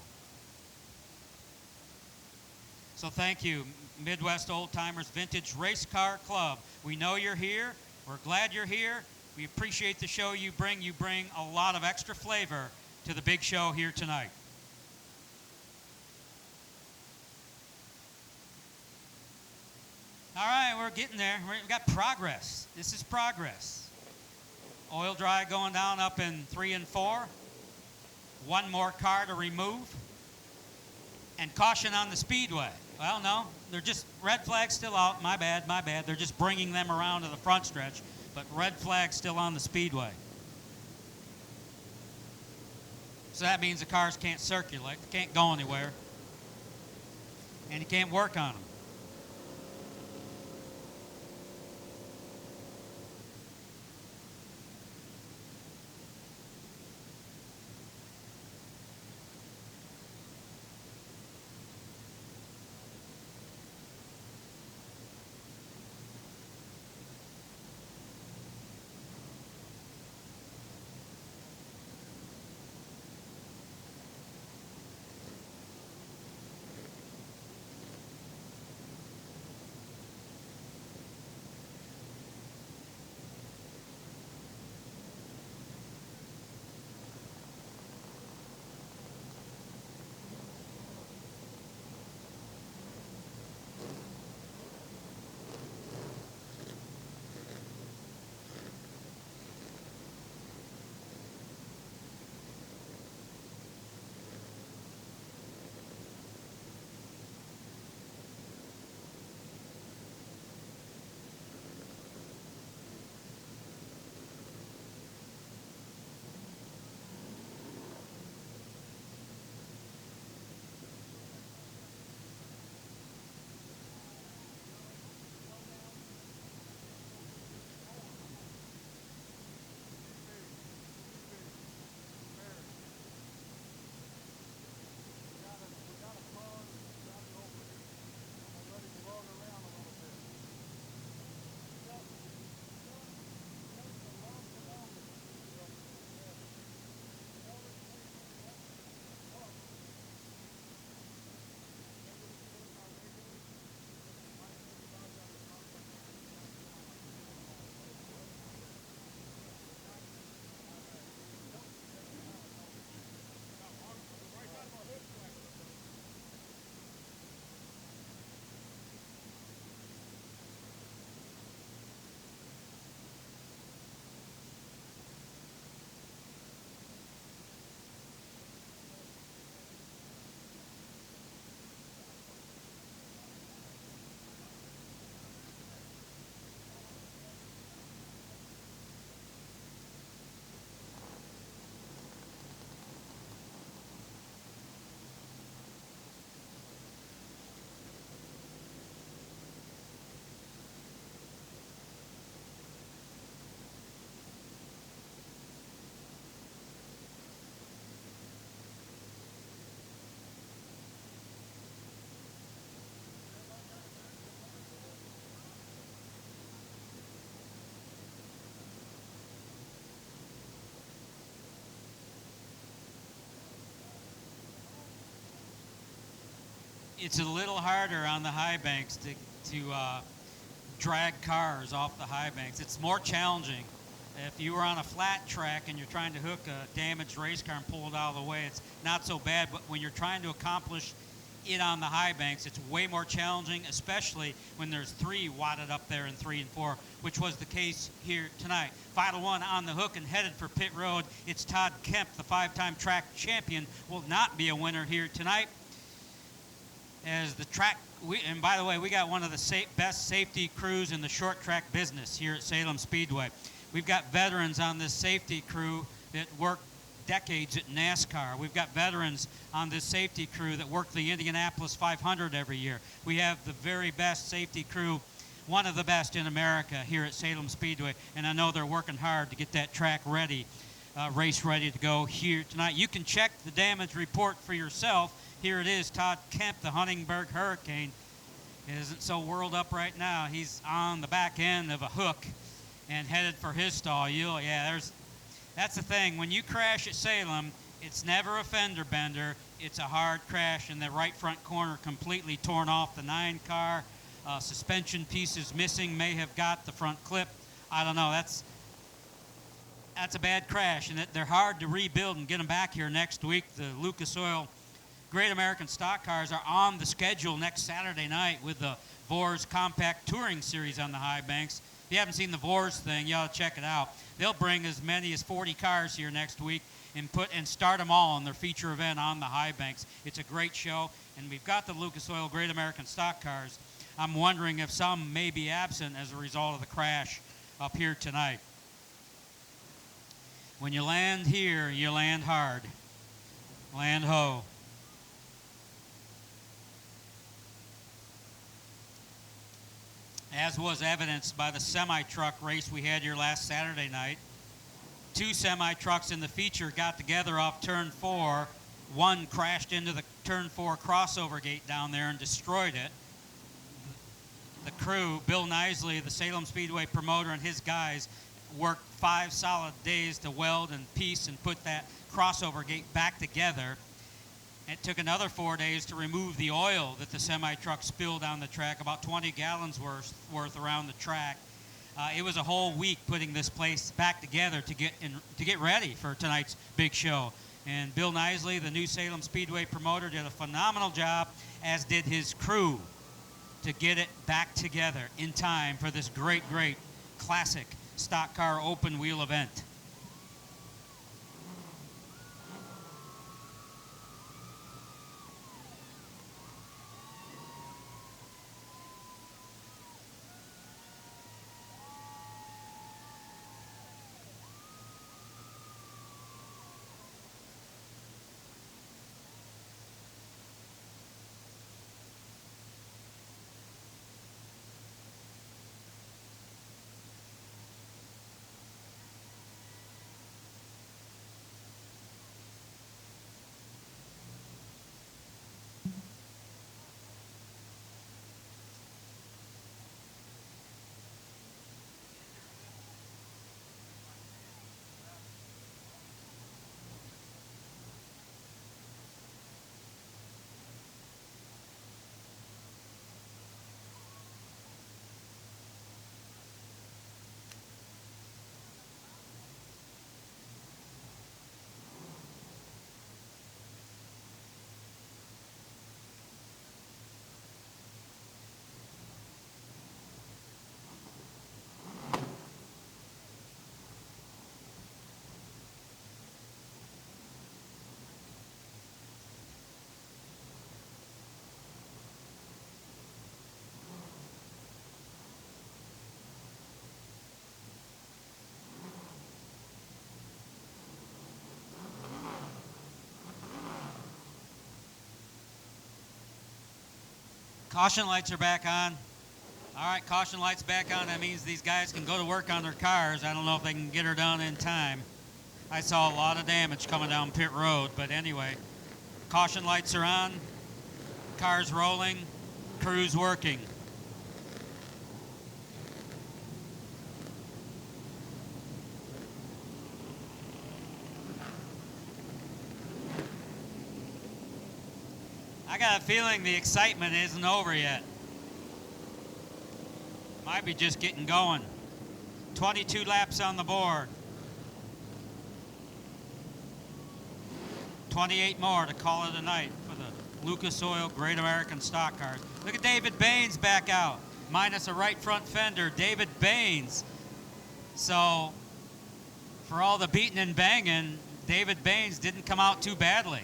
So thank you, Midwest Old Timers Vintage Race Car Club. We know you're here. We're glad you're here. We appreciate the show you bring. You bring a lot of extra flavor to the big show here tonight. All right, we're getting there. We've got progress. This is progress. Oil dry going down up in 3 and 4. One more car to remove. And caution on the speedway. Well, no, they're just red flags still out. My bad. They're just bringing them around to the front stretch, but red flag still on the speedway. So that means the cars can't circulate, they can't go anywhere, and you can't work on them. it's a little harder on the high banks to drag cars off the high banks. It's more challenging. If you were on a flat track and you're trying to hook a damaged race car and pull it out of the way, it's not so bad. But when you're trying to accomplish it on the high banks, it's way more challenging, especially when there's 3 wadded up there in 3 and 4, which was the case here tonight. Final one on the hook and headed for pit road. It's Todd Kemp, the 5-time track champion, will not be a winner here tonight. As the track, and by the way, we got one of the best safety crews in the short track business here at Salem Speedway. We've got veterans on this safety crew that work decades at NASCAR. We've got veterans on this safety crew that work the Indianapolis 500 every year. We have the very best safety crew, one of the best in America here at Salem Speedway, and I know they're working hard to get that track ready, race ready to go here tonight. You can check the damage report for yourself. Here it is, Todd Kemp, the Huntingburg Hurricane. Isn't so whirled up right now. He's on the back end of a hook and headed for his stall. That's the thing. When you crash at Salem, it's never a fender bender. It's a hard crash in the right front corner, completely torn off. The 9 car, suspension pieces missing, may have got the front clip. I don't know. That's a bad crash, and they're hard to rebuild and get them back here next week. The Lucas Oil Great American Stock Cars are on the schedule next Saturday night with the Vors Compact Touring Series on the high banks. If you haven't seen the Vors thing, you ought to check it out. They'll bring as many as 40 cars here next week and start them all on their feature event on the high banks. It's a great show, and we've got the Lucas Oil Great American Stock Cars. I'm wondering if some may be absent as a result of the crash up here tonight. When you land here, you land hard. Land ho. As was evidenced by the semi-truck race we had here last Saturday night. 2 semi-trucks in the feature got together off turn 4. One crashed into the turn 4 crossover gate down there and destroyed it. The crew, Bill Nisley, the Salem Speedway promoter, and his guys worked 5 solid days to weld and piece and put that crossover gate back together. It took another 4 days to remove the oil that the semi-truck spilled down the track, about 20 gallons worth around the track. It was a whole week putting this place back together to get ready for tonight's big show. And Bill Nisley, the new Salem Speedway promoter, did a phenomenal job, as did his crew, to get it back together in time for this great, great classic stock car open wheel event. Caution lights are back on. All right, caution lights back on. That means these guys can go to work on their cars. I don't know if they can get her done in time. I saw a lot of damage coming down pit road, but anyway, caution lights are on, cars rolling, crews working. I got a feeling the excitement isn't over yet. Might be just getting going. 22 laps on the board. 28 more to call it a night for the Lucas Oil Great American Stock Cars. Look at David Baines back out, minus a right front fender. David Baines. So, for all the beating and banging, David Baines didn't come out too badly.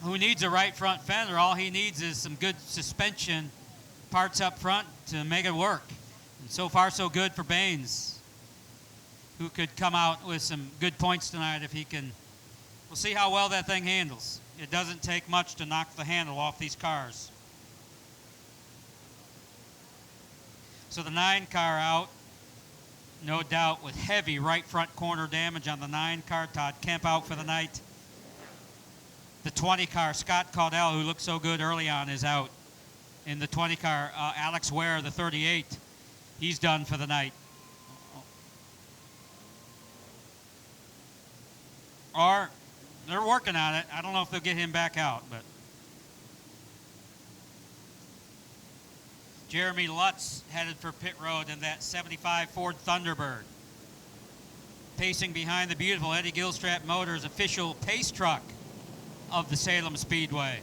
Who needs a right front fender? All he needs is some good suspension parts up front to make it work. And so far, so good for Baines, who could come out with some good points tonight if he can. We'll see how well that thing handles. It doesn't take much to knock the handle off these cars. So the 9 car out, no doubt, with heavy right front corner damage on the 9 car. Todd Kemp out for the night. The 20 car, Scott Caudell, who looked so good early on, is out. In the 20 car, Alex Ware, the 38, he's done for the night. Or they're working on it. I don't know if they'll get him back out, but Jeremy Lutz headed for pit road in that 75 Ford Thunderbird. Pacing behind the beautiful Eddie Gilstrap Motors official pace truck of the Salem Speedway.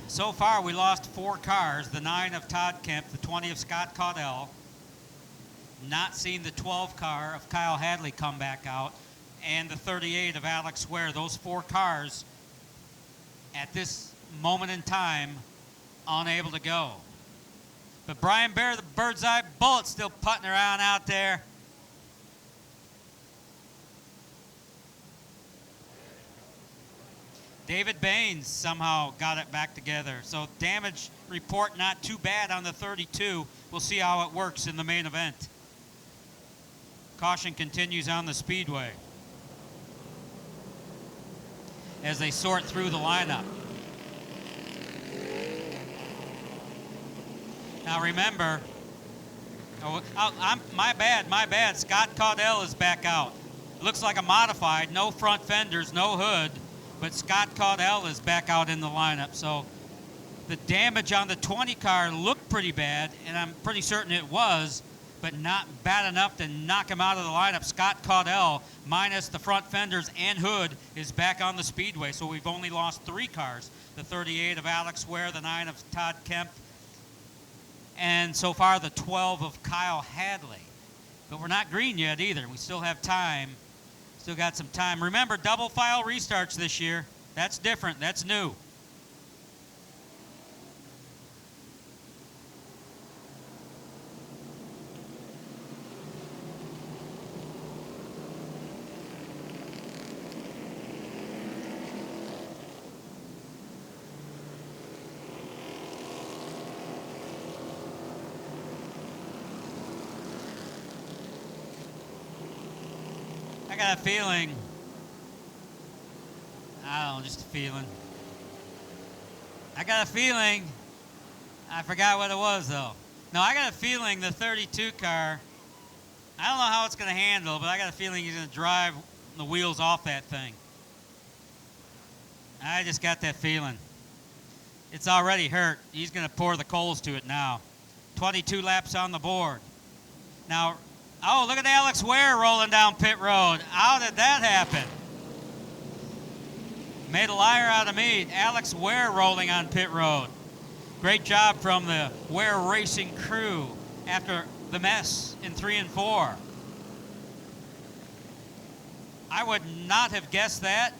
So far we lost 4 cars, the 9 of Todd Kemp, the 20 of Scott Caudell. Not seen the 12 car of Kyle Hadley come back out, and the 38 of Alex Ware. Those 4 cars at this moment in time unable to go. But Brian Bear, the bird's eye bullet, still putting around out there. David Baines somehow got it back together. So damage report not too bad on the 32. We'll see how it works in the main event. Caution continues on the Speedway as they sort through the lineup. Now remember, my bad. Scott Caudell is back out. Looks like a modified, no front fenders, no hood. But Scott Caudell is back out in the lineup. So the damage on the 20 car looked pretty bad, and I'm pretty certain it was, but not bad enough to knock him out of the lineup. Scott Caudell, minus the front fenders and hood, is back on the Speedway. So we've only lost 3 cars. The 38 of Alex Ware, the 9 of Todd Kemp, and so far the 12 of Kyle Hadley. But we're not green yet either. We still have time. Still got some time. Remember, double file restarts this year. That's different. That's new. I got a feeling, I don't know, just a feeling. I got a feeling, I forgot what it was though. No, I got a feeling the 32 car, I don't know how it's going to handle, but I got a feeling he's going to drive the wheels off that thing. I just got that feeling. It's already hurt. He's going to pour the coals to it now. 22 laps on the board. Now, oh, look at Alex Ware rolling down pit road. How did that happen? Made a liar out of me. Alex Ware rolling on pit road. Great job from the Ware Racing crew after the mess in 3 and 4. I would not have guessed that.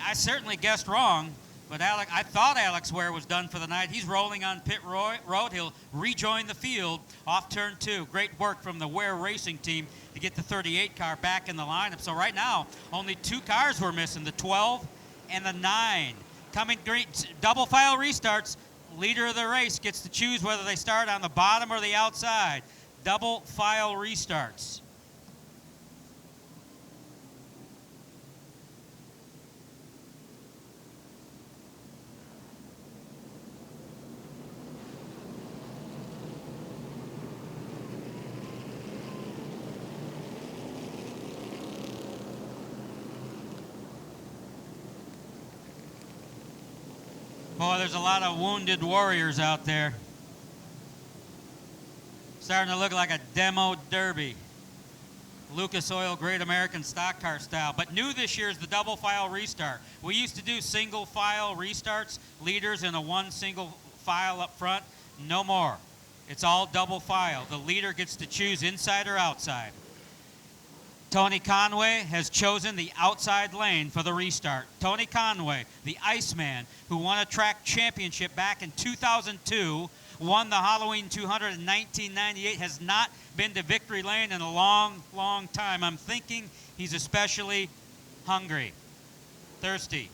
I certainly guessed wrong, but I thought Alex Ware was done for the night. He's rolling on pit road. He'll rejoin the field off turn 2. Great work from the Ware Racing team to get the 38 car back in the lineup. So right now, only 2 cars were missing, the 12 and the 9. Coming green, double file restarts. Leader of the race gets to choose whether they start on the bottom or the outside. Double file restarts. Boy, there's a lot of wounded warriors out there. Starting to look like a demo derby. Lucas Oil Great American Stock Car style. But new this year is the double file restart. We used to do single file restarts, leaders in a one single file up front. No more. It's all double file. The leader gets to choose inside or outside. Tony Conway has chosen the outside lane for the restart. Tony Conway, the Iceman, who won a track championship back in 2002, won the Halloween 200 in 1998, has not been to victory lane in a long, long time. I'm thinking he's especially hungry, thirsty.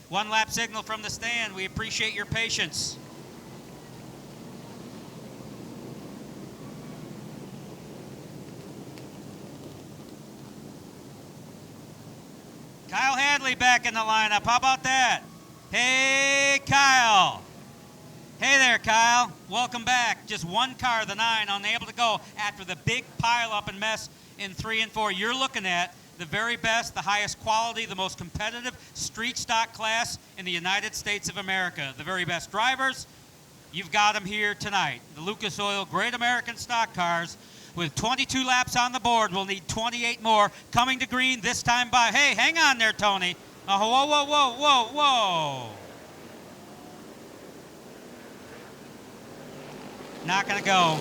One lap signal from the stand. We appreciate your patience. Kyle Hadley back in the lineup. How about that? Hey, Kyle. Hey there, Kyle. Welcome back. Just one car, the 9, unable to go after the big pile-up and mess in 3 and 4. You're looking at the very best, the highest quality, the most competitive street stock class in the United States of America. The very best drivers, you've got them here tonight. The Lucas Oil Great American Stock Cars. With 22 laps on the board, we'll need 28 more. Coming to green this time by, hey, hang on there, Tony. Whoa, whoa, whoa, whoa, whoa. Not going to go.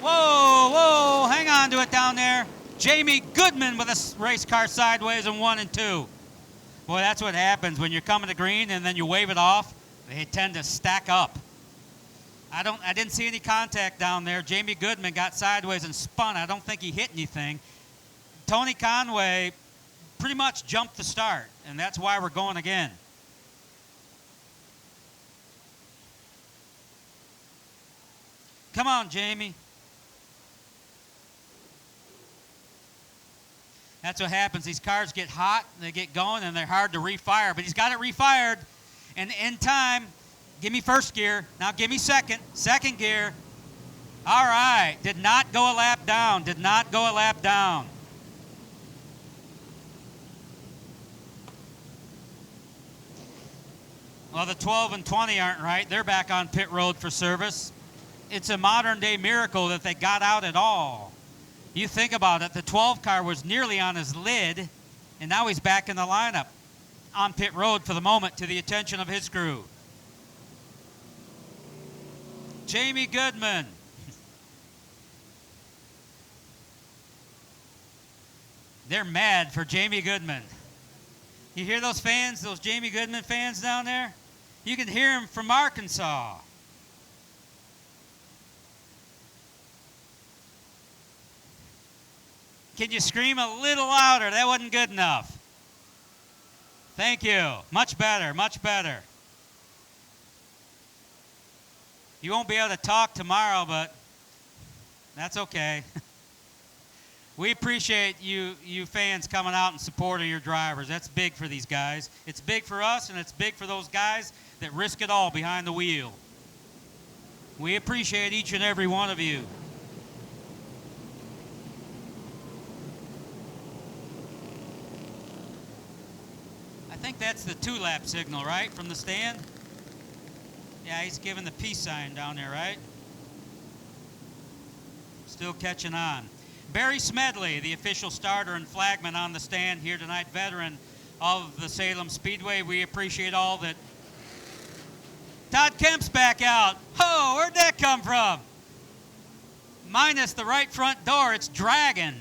Whoa, whoa, hang on to it down there. Jamie Goodman with a race car sideways in 1 and 2. Boy, that's what happens when you're coming to green and then you wave it off. They tend to stack up. I didn't see any contact down there. Jamie Goodman got sideways and spun. I don't think he hit anything. Tony Conway pretty much jumped the start, and that's why we're going again. Come on, Jamie. That's what happens. These cars get hot, they get going, and they're hard to refire. But he's got it refired, and in time. Give me first gear. Now give me second. Second gear. All right. Did not go a lap down. Did not go a lap down. Well, the 12 and 20 aren't right. They're back on pit road for service. It's a modern-day miracle that they got out at all. You think about it. The 12 car was nearly on his lid, and now he's back in the lineup on pit road for the moment to the attention of his crew. Jamie Goodman. They're mad for Jamie Goodman. You hear those fans, those Jamie Goodman fans down there? You can hear them from Arkansas. Can you scream a little louder? That wasn't good enough. Thank you. Much better, much better. You won't be able to talk tomorrow, but that's okay. We appreciate you fans coming out in support of your drivers. That's big for these guys. It's big for us, and it's big for those guys that risk it all behind the wheel. We appreciate each and every one of you. I think that's the 2-lap signal, right, from the stand? Yeah, he's giving the peace sign down there, right? Still catching on. Barry Smedley, the official starter and flagman on the stand here tonight, veteran of the Salem Speedway. We appreciate all that. Todd Kemp's back out. Oh, where'd that come from? Minus the right front door, it's dragging.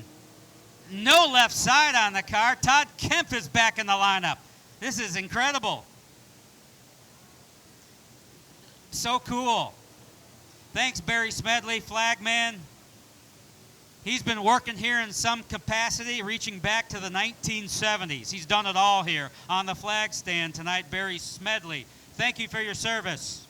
No left side on the car. Todd Kemp is back in the lineup. This is incredible. So cool. Thanks, Barry Smedley, flagman. He's been working here in some capacity, reaching back to the 1970s. He's done it all here on the flag stand tonight, Barry Smedley. Thank you for your service.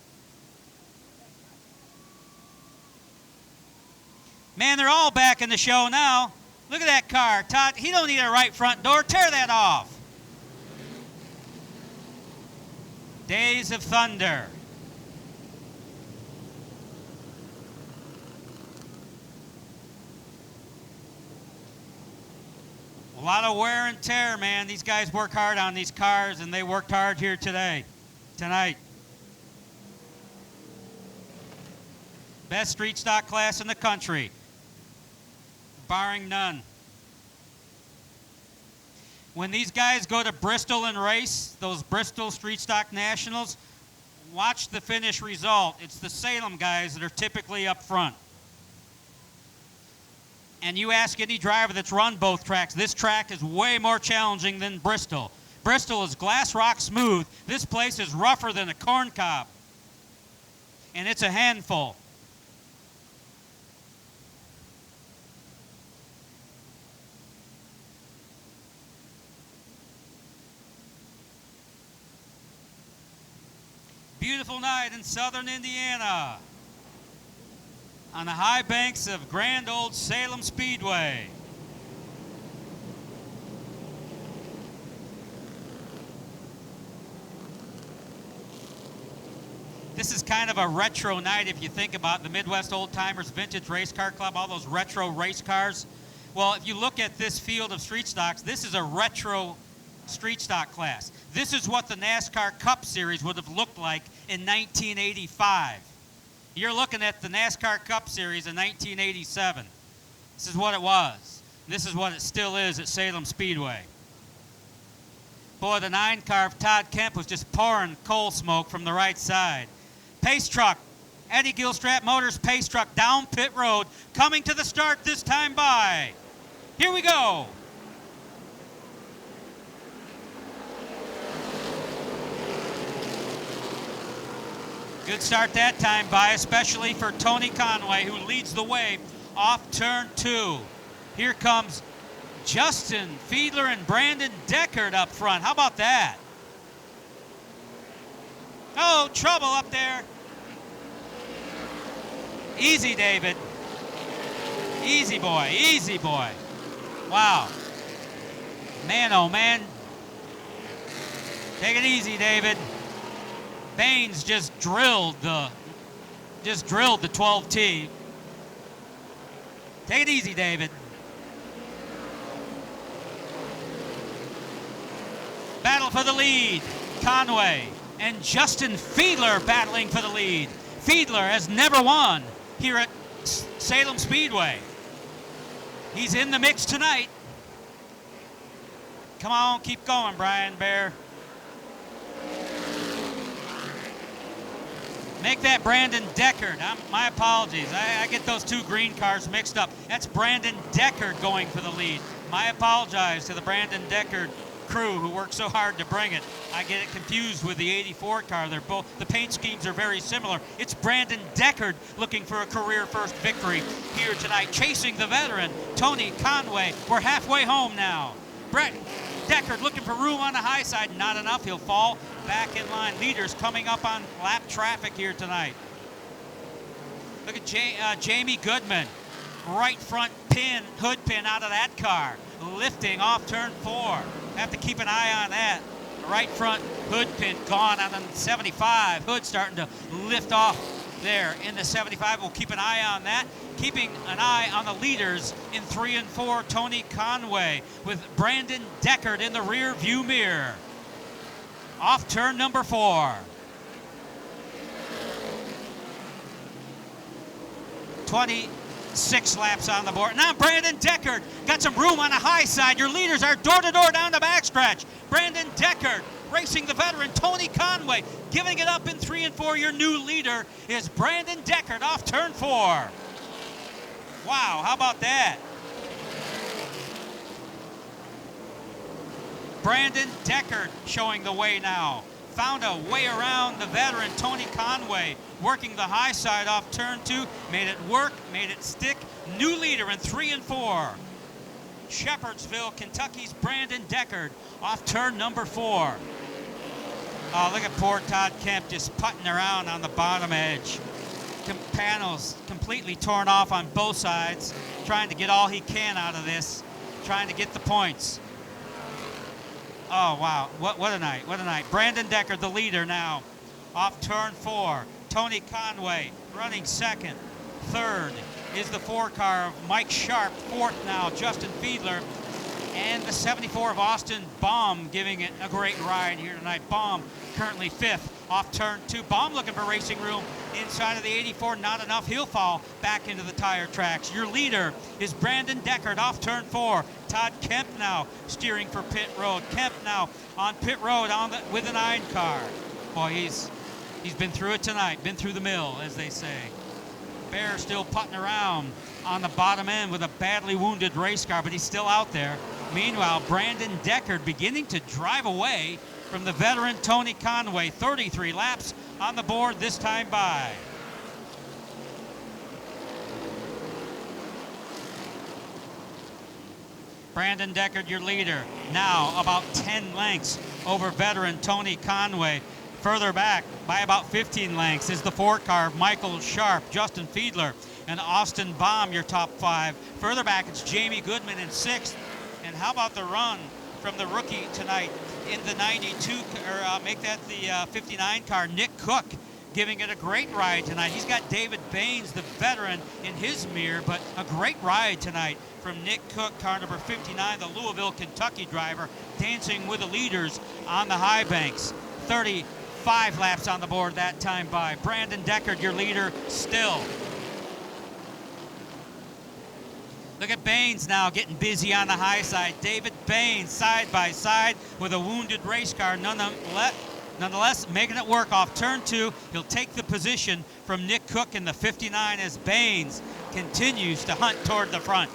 Man, they're all back in the show now. Look at that car. Todd, he don't need a right front door. Tear that off. Days of Thunder. lot of wear and tear, man. These guys work hard on these cars, and they worked hard here tonight. Best street stock class in the country, barring none. When these guys go to Bristol and race, those Bristol Street Stock Nationals, watch the finish result. It's the Salem guys that are typically up front. And you ask any driver that's run both tracks, this track is way more challenging than Bristol. Bristol is glass rock smooth. This place is rougher than a corn cob. And it's a handful. Beautiful night in southern Indiana on the high banks of grand old Salem Speedway. This is kind of a retro night if you think about the Midwest Old Timers Vintage Race Car Club, all those retro race cars. Well, if you look at this field of street stocks, this is a retro street stock class. This is what the NASCAR Cup Series would have looked like in 1985. You're looking at the NASCAR Cup Series in 1987. This is what it was. This is what it still is at Salem Speedway. Boy, the 9 car of Todd Kemp was just pouring coal smoke from the right side. Pace truck, Eddie Gilstrap Motors pace truck down pit road, coming to the start this time by. Here we go. Good start that time by, especially for Tony Conway, who leads the way off turn 2. Here comes Justin Fiedler and Brandon Deckard up front. How about that? Oh, trouble up there. Easy, David. Easy, boy. Easy, boy. Wow. Man, oh, man. Take it easy, David. Baines just drilled the 12T. Take it easy, David. Battle for the lead. Conway and Justin Fiedler battling for the lead. Fiedler has never won here at Salem Speedway. He's in the mix tonight. Come on, keep going, Brian Bear. Make that Brandon Deckard. My apologies. I get those two green cars mixed up. That's Brandon Deckard going for the lead. My apologize to the Brandon Deckard crew who worked so hard to bring it. I get it confused with the 84 car. They're both, the paint schemes are very similar. It's Brandon Deckard looking for a career first victory here tonight, chasing the veteran Tony Conway. We're halfway home now. Brett Deckard looking for room on the high side. Not enough. He'll fall back in line. Leaders coming up on lap traffic here tonight. Look at Jamie Goodman. Right front pin, hood pin out of that car. Lifting off turn 4. Have to keep an eye on that. Right front hood pin gone on the 75. Hood starting to lift off there in the 75. We'll keep an eye on that. Keeping an eye on the leaders in 3 and 4, Tony Conway with Brandon Deckard in the rear view mirror. Off turn number 4. 26 laps on the board. Now Brandon Deckard got some room on the high side. Your leaders are door to door down the backstretch. Brandon Deckard racing the veteran Tony Conway. Giving it up in 3 and 4. Your new leader is Brandon Deckard off turn 4. Wow, how about that? Brandon Deckard showing the way now. Found a way around the veteran Tony Conway, working the high side off turn 2. Made it work, made it stick. New leader in 3 and 4. Shepherdsville, Kentucky's Brandon Deckard off turn number 4. Oh, look at poor Todd Kemp just putting around on the bottom edge. Panels completely torn off on both sides, trying to get all he can out of this, trying to get the points. Oh, wow. What a night. What a night. Brandon Deckard, the leader now, off turn 4. Tony Conway running second. Third is the 4 car of Mike Sharp. Fourth now, Justin Fiedler. And the 74 of Austin, Baum, giving it a great ride here tonight. Baum currently 5th off turn 2. Baum looking for racing room inside of the 84. Not enough. He'll fall back into the tire tracks. Your leader is Brandon Deckard off turn 4. Todd Kemp now steering for pit road. Kemp now on pit road with the 9 car. Boy, he's been through it tonight. Been through the mill, as they say. Bear still putting around on the bottom end with a badly wounded race car, but he's still out there. Meanwhile, Brandon Deckard beginning to drive away from the veteran Tony Conway. 33 laps on the board this time by. Brandon Deckard, your leader, now about 10 lengths over veteran Tony Conway. Further back by about 15 lengths is the 4 car of Michael Sharp, Justin Fiedler, and Austin Baum, your top 5. Further back, it's Jamie Goodman in 6th. And how about the run from the rookie tonight in the 92, or make that the 59 car, Nick Cook, giving it a great ride tonight. He's got David Baines, the veteran, in his mirror, but a great ride tonight from Nick Cook, car number 59, the Louisville, Kentucky driver, dancing with the leaders on the high banks. 35 laps on the board that time by. Brandon Deckard, your leader, still. Look at Baines now getting busy on the high side. David Baines side by side with a wounded race car. Nonetheless, making it work off turn 2. He'll take the position from Nick Cook in the 59 as Baines continues to hunt toward the front.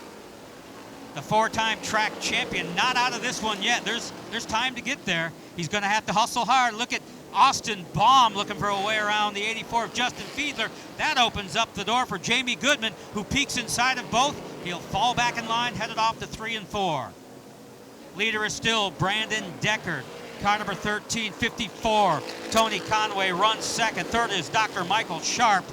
The 4-time track champion not out of this one yet. There's time to get there. He's going to have to hustle hard. Look at Austin Baum looking for a way around the 84 of Justin Fiedler. That opens up the door for Jamie Goodman, who peeks inside of both. He'll fall back in line, headed off to 3 and 4. Leader is still Brandon Deckard. Car number 13, 54. Tony Conway runs second. Third is Dr. Michael Sharp.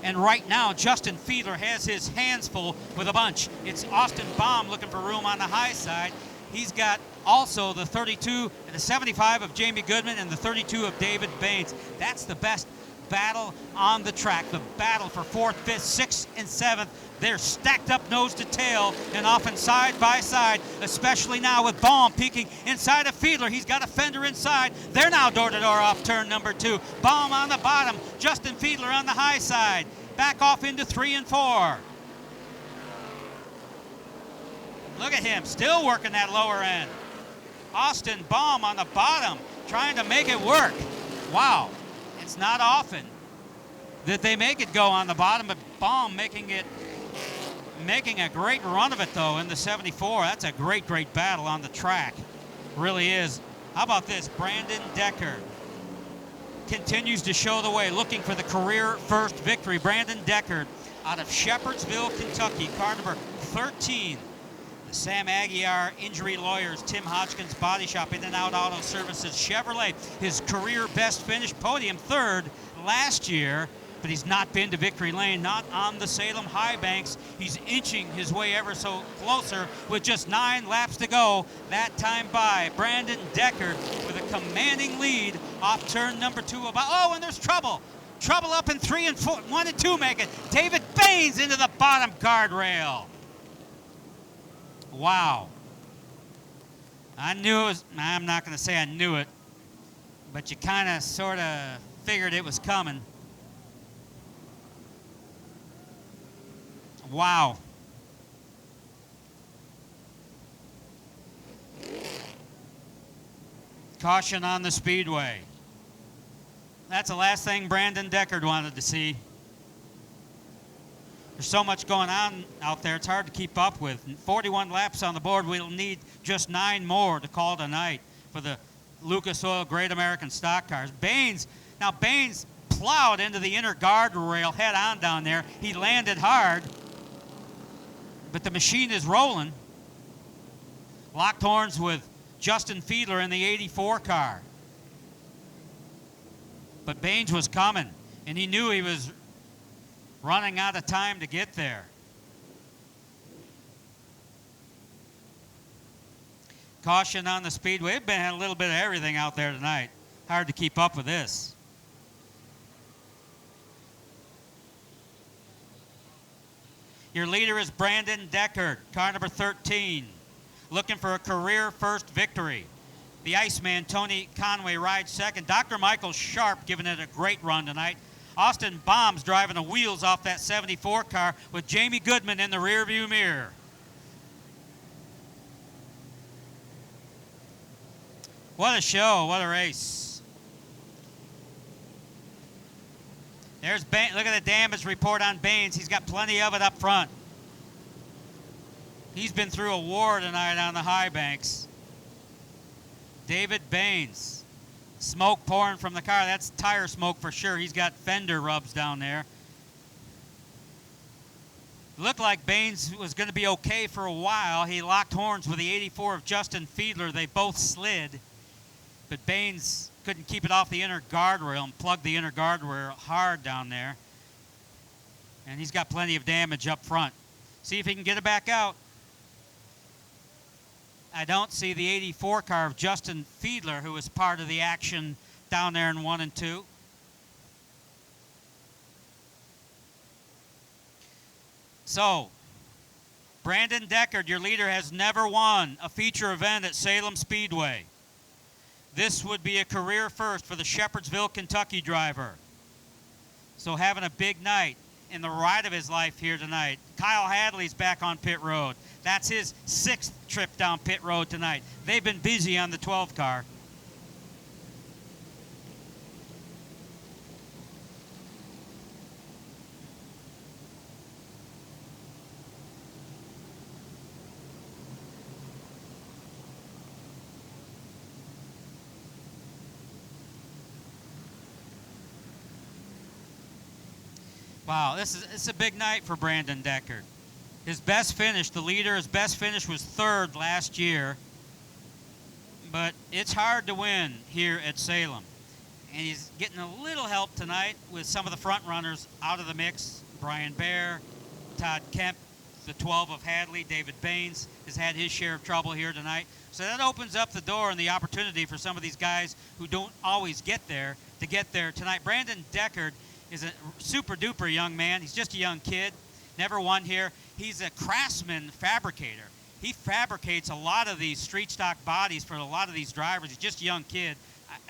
And right now, Justin Fiedler has his hands full with a bunch. It's Austin Baum looking for room on the high side. He's got also the 32 and the 75 of Jamie Goodman and the 32 of David Baines. That's the best battle on the track. The battle for 4th, 5th, 6th, and 7th. They're stacked up nose to tail and often side by side, especially now with Baum peeking inside of Fiedler. He's got a fender inside. They're now door to door off turn number 2. Baum on the bottom, Justin Fiedler on the high side. Back off into 3 and 4. Look at him, still working that lower end. Austin Baum on the bottom, trying to make it work. Wow, it's not often that they make it go on the bottom, but Baum making a great run of it, though, in the 74. That's a great, great battle on the track. Really is. How about this? Brandon Deckard continues to show the way, looking for the career first victory. Brandon Deckard out of Shepherdsville, Kentucky, car number 13. The Sam Aguiar Injury Lawyers, Tim Hodgkins Body Shop, In and Out Auto Services, Chevrolet. His career best finish, podium 3rd last year, but he's not been to victory lane, not on the Salem high banks. He's inching his way ever so closer with just 9 laps to go. That time by Brandon Deckard with a commanding lead off turn number 2. Oh, and there's trouble. Trouble up in 3 and 4. 1 and 2 make it. David Baines into the bottom guardrail. Wow. I knew it was, I'm not going to say I knew it, but you kind of sort of figured it was coming. Wow. Caution on the Speedway. That's the last thing Brandon Deckard wanted to see. There's so much going on out there, it's hard to keep up with. 41 laps on the board. We'll need just 9 more to call tonight for the Lucas Oil Great American Stock Cars. Baines plowed into the inner guardrail head on down there. He landed hard, but the machine is rolling. Locked horns with Justin Fiedler in the 84 car. But Baines was coming, and he knew he was running out of time to get there. Caution on the Speedway. We've been a little bit of everything out there tonight. Hard to keep up with this. Your leader is Brandon Deckard, car number 13. looking for a career first victory. The Iceman, Tony Conway, rides second. Dr. Michael Sharp giving it a great run tonight. Austin Bombs driving the wheels off that 74 car with Jamie Goodman in the rearview mirror. What a show, what a race. There's Baines. Look at the damage report on Baines. He's got plenty of it up front. He's been through a war tonight on the high banks. David Baines. Smoke pouring from the car. That's tire smoke for sure. He's got fender rubs down there. Looked like Baines was going to be okay for a while. He locked horns with the 84 of Justin Fiedler. They both slid. But Baines couldn't keep it off the inner guardrail and plugged the inner guardrail hard down there. And he's got plenty of damage up front. See if he can get it back out. I don't see the 84 car of Justin Fiedler, who was part of the action down there in 1 and 2. So, Brandon Deckard, your leader, has never won a feature event at Salem Speedway. This would be a career first for the Shepherdsville, Kentucky driver. So having a big night in the ride of his life here tonight. Kyle Hadley's back on pit road. That's his 6th trip down pit road tonight. They've been busy on the 12 car. Wow, this is a big night for Brandon Deckard. His best finish, the leader, his best finish was 3rd last year. But it's hard to win here at Salem. And he's getting a little help tonight with some of the front runners out of the mix. Brian Bear, Todd Kemp, the 12 of Hadley, David Baines has had his share of trouble here tonight. So that opens up the door and the opportunity for some of these guys who don't always get there to get there tonight. Brandon Deckard is a super duper young man. He's just a young kid, never won here. He's a craftsman fabricator. He fabricates a lot of these street stock bodies for a lot of these drivers. He's just a young kid,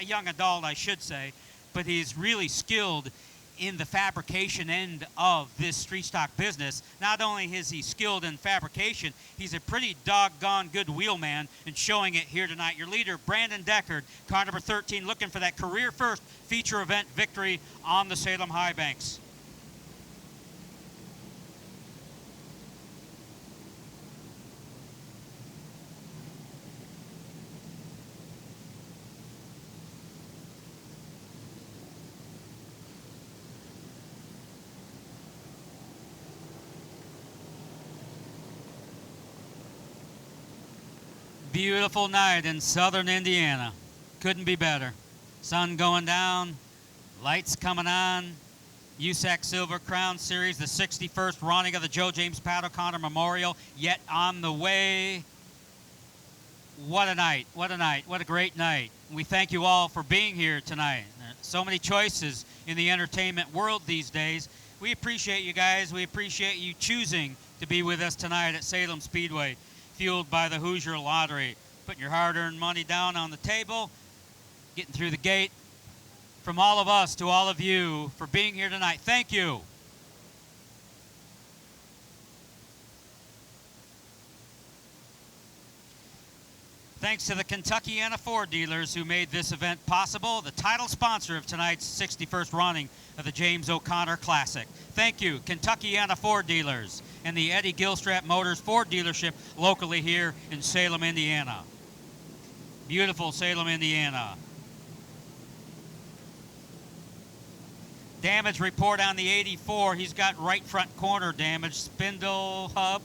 a young adult, I should say, but he's really skilled in the fabrication end of this street stock business. Not only is he skilled in fabrication, he's a pretty doggone good wheelman and showing it here tonight. Your leader, Brandon Deckard, car number 13, looking for that career first feature event victory on the Salem High Banks. Beautiful night in southern Indiana. Couldn't be better. Sun going down, lights coming on. USAC Silver Crown Series, the 61st running of the Joe James Pat O'Connor Memorial, yet on the way. What a night, what a night, what a great night. We thank you all for being here tonight. So many choices in the entertainment world these days. We appreciate you guys. We appreciate you choosing to be with us tonight at Salem Speedway, fueled by the Hoosier Lottery. Putting your hard-earned money down on the table, getting through the gate. From all of us to all of you for being here tonight, thank you. Thanks to the Kentuckiana Ford dealers who made this event possible, the title sponsor of tonight's 61st running of the James O'Connor Classic. Thank you, Kentuckiana Ford dealers and the Eddie Gilstrap Motors Ford dealership locally here in Salem, Indiana. Beautiful Salem, Indiana. Damage report on the 84. He's got right front corner damage. Spindle hub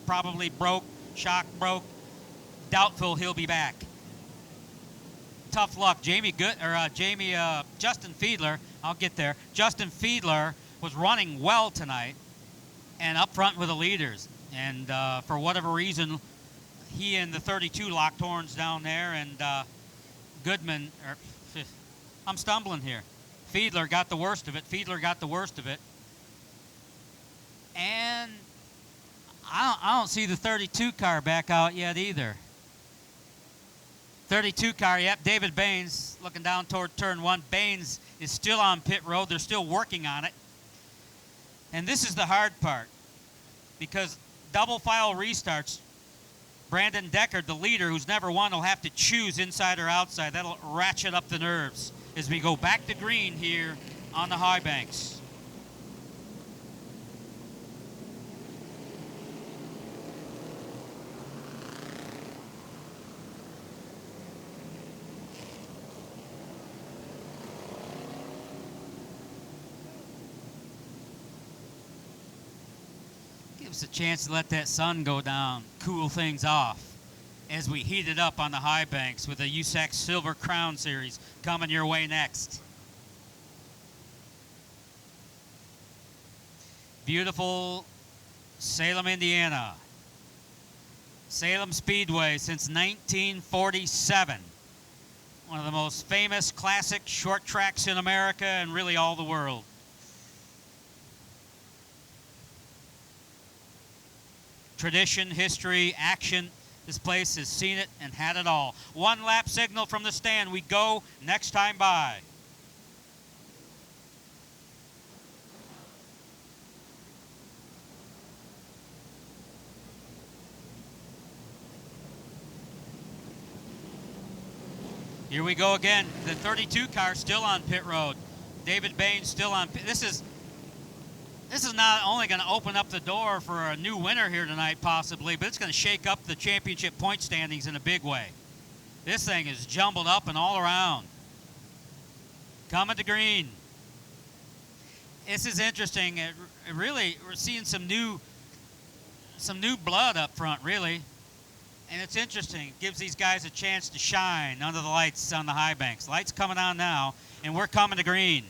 probably broke, shock broke. Doubtful he'll be back. Tough luck. Justin Fiedler, I'll get there. Justin Fiedler was running well tonight and up front with the leaders. And for whatever reason, he and the 32 locked horns down there, and I'm stumbling here. Fiedler got the worst of it. And I don't see the 32 car back out yet either. 32 car, yep, David Baines looking down toward turn 1. Baines is still on pit road. They're still working on it. And this is the hard part because double file restarts, Brandon Deckard, the leader who's never won, will have to choose inside or outside. That'll ratchet up the nerves as we go back to green here on the high banks. Gives us a chance to let that sun go down, cool things off as we heat it up on the high banks with the USAC Silver Crown Series coming your way next. Beautiful Salem, Indiana. Salem Speedway since 1947. One of the most famous classic short tracks in America and really all the world. Tradition, history, action. This place has seen it and had it all. One lap signal from the stand. We go next time by. Here we go again. The 32 car still on pit road. David Baines still on pit. This is not only going to open up the door for a new winner here tonight, possibly, but it's going to shake up the championship point standings in a big way. This thing is jumbled up and all around. Coming to green. This is interesting. It really, we're seeing some new blood up front, really. And it's interesting. It gives these guys a chance to shine under the lights on the high banks. Lights coming on now, and we're coming to green.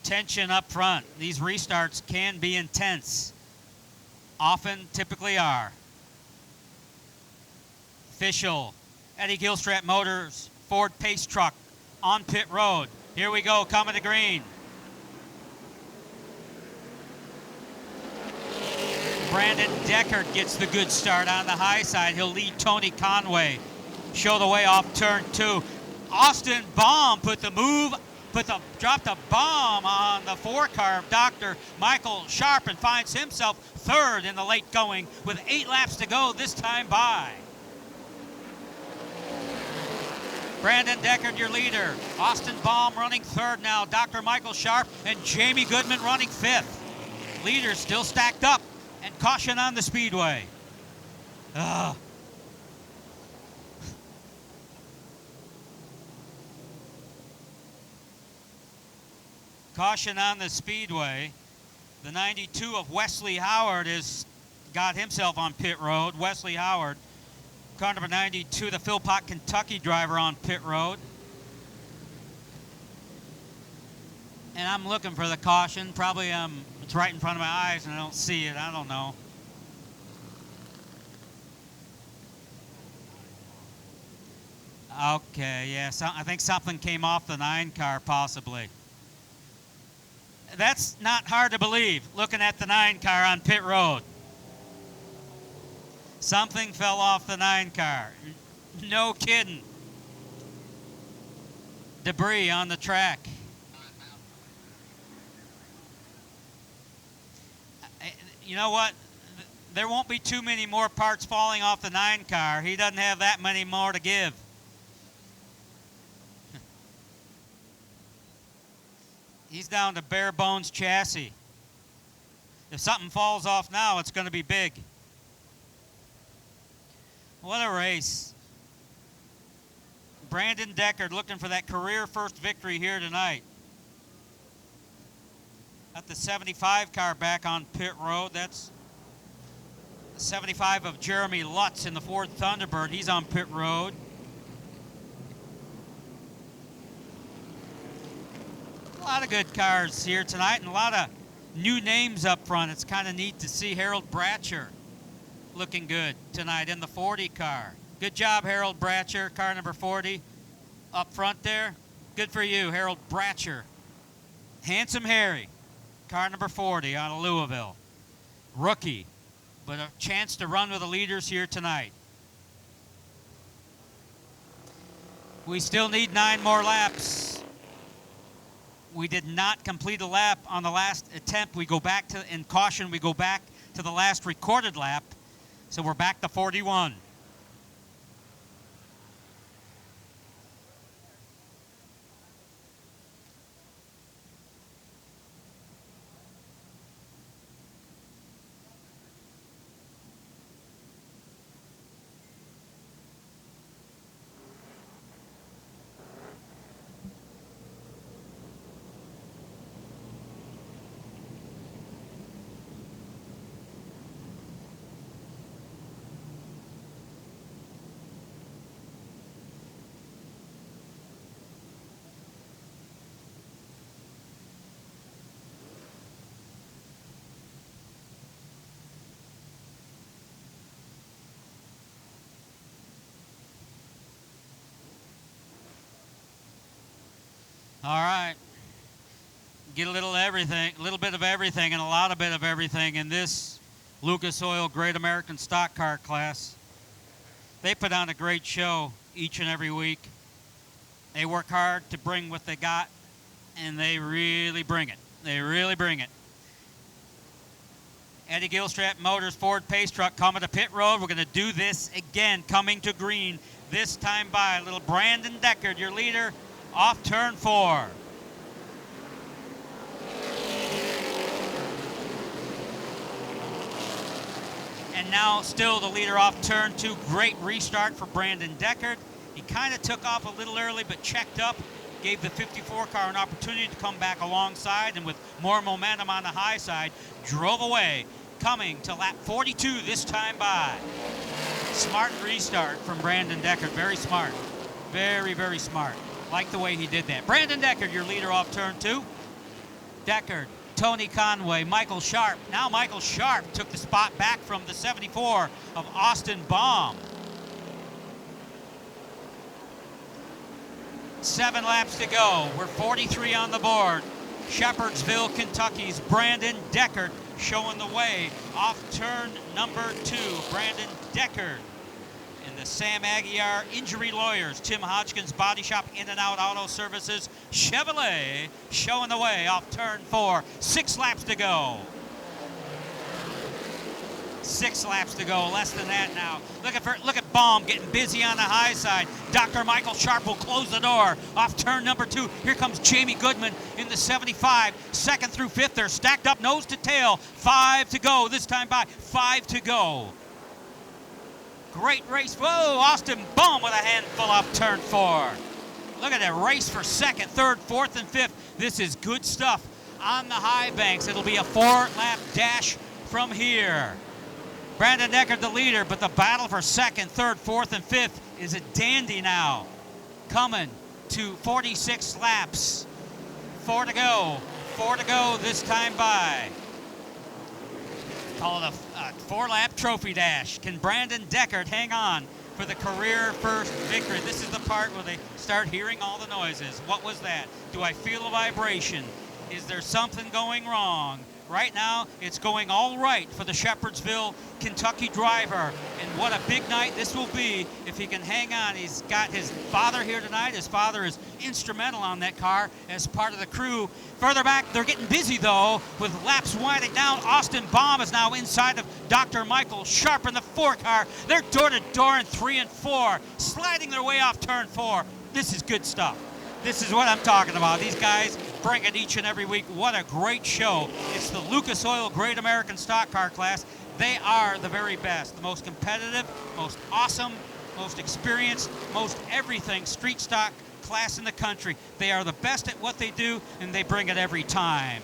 Tension up front. These restarts can be intense. Often, typically are. Official, Eddie Gilstrap Motors, Ford Pace Truck on pit road. Here we go, coming to green. Brandon Deckard gets the good start on the high side. He'll lead Tony Conway. Show the way off turn 2. Austin Baum dropped a bomb on the 4 car of Dr. Michael Sharp and finds himself third in the late going with 8 laps to go this time by. Brandon Deckard, your leader. Austin Baum running third now. Dr. Michael Sharp and Jamie Goodman running 5th. Leaders still stacked up. And caution on the speedway. Caution on the speedway. The 92 of Wesley Howard has got himself on pit road. Wesley Howard, car number 92, the Philpott, Kentucky driver on pit road. And I'm looking for the caution. Probably it's right in front of my eyes and I don't see it. I don't know. Okay, yeah, I think something came off the 9 car possibly. That's not hard to believe, looking at the 9 car on pit road. Something fell off the 9 car. No kidding. Debris on the track. You know what? There won't be too many more parts falling off the 9 car. He doesn't have that many more to give. He's down to bare bones chassis. If something falls off now, it's going to be big. What a race. Brandon Deckard looking for that career first victory here tonight. Got the 75 car back on pit road. That's the 75 of Jeremy Lutz in the Ford Thunderbird. He's on pit road. A lot of good cars here tonight and a lot of new names up front. It's kind of neat to see Harold Bratcher looking good tonight in the 40 car. Good job, Harold Bratcher, car number 40 up front there. Good for you, Harold Bratcher. Handsome Harry, car number 40 out of Louisville. rookie, but a chance to run with the leaders here tonight. We still need 9 more laps. We did not complete a lap on the last attempt. We go back to, in caution, we go back to the last recorded lap. So we're back to 41. All right. Get a little everything, a little bit of everything and a lot of bit of everything in this Lucas Oil Great American Stock Car class. They put on a great show each and every week. They work hard to bring what they got, and they really bring it. They really bring it. Eddie Gilstrap Motors Ford Pace Truck coming to pit road. We're going to do this again, coming to green. This time by little Brandon Deckard, your leader, off turn 4. And now still the leader off turn 2. Great restart for Brandon Deckard. He kind of took off a little early, but checked up, gave the 54 car an opportunity to come back alongside, and with more momentum on the high side, drove away, coming to lap 42 this time by. Smart restart from Brandon Deckard. Very smart. Very, very smart. Like the way he did that. Brandon Deckard, your leader off turn 2. Deckard, Tony Conway, Michael Sharp. Now Michael Sharp took the spot back from the 74 of Austin Baum. 7 laps to go. We're 43 on the board. Shepherdsville, Kentucky's Brandon Deckard showing the way off turn number 2. Brandon Deckard. In the Sam Aguiar Injury Lawyers, Tim Hodgkins Body Shop, In and Out Auto Services, Chevrolet showing the way off turn 4. 6 laps to go. 6 laps to go, less than that now. Look at Baum getting busy on the high side. Dr. Michael Sharp will close the door off turn number 2. Here comes Jamie Goodman in the 75. 2nd through 5th, they're stacked up nose to tail. 5 to go, this time by 5 to go. Great race. Whoa, Austin Baum with a handful off turn 4. Look at that race for 2nd, 3rd, 4th, and 5th. This is good stuff on the high banks. It'll be a 4-lap dash from here. Brandon Deckard the leader, but the battle for 2nd, 3rd, 4th, and 5th is a dandy now. Coming to 46 laps. 4 to go. 4 to go this time by. Call it a 4-lap trophy dash. Can Brandon Deckard hang on for the career first victory? This is the part where they start hearing all the noises. What was that? Do I feel a vibration? Is there something going wrong? Right now, it's going all right for the Shepherdsville, Kentucky driver. And what a big night this will be if he can hang on. He's got his father here tonight. His father is instrumental on that car as part of the crew. Further back, they're getting busy, though, with laps winding down. Austin Baum is now inside of Dr. Michael Sharp in the 4 car. They're door-to-door in 3 and 4, sliding their way off turn 4. This is good stuff. This is what I'm talking about. These guys bring it each and every week. What a great show. It's the Lucas Oil Great American Stock Car class. They are the very best, the most competitive, most awesome, most experienced, most everything street stock class in the country. They are the best at what they do, and they bring it every time.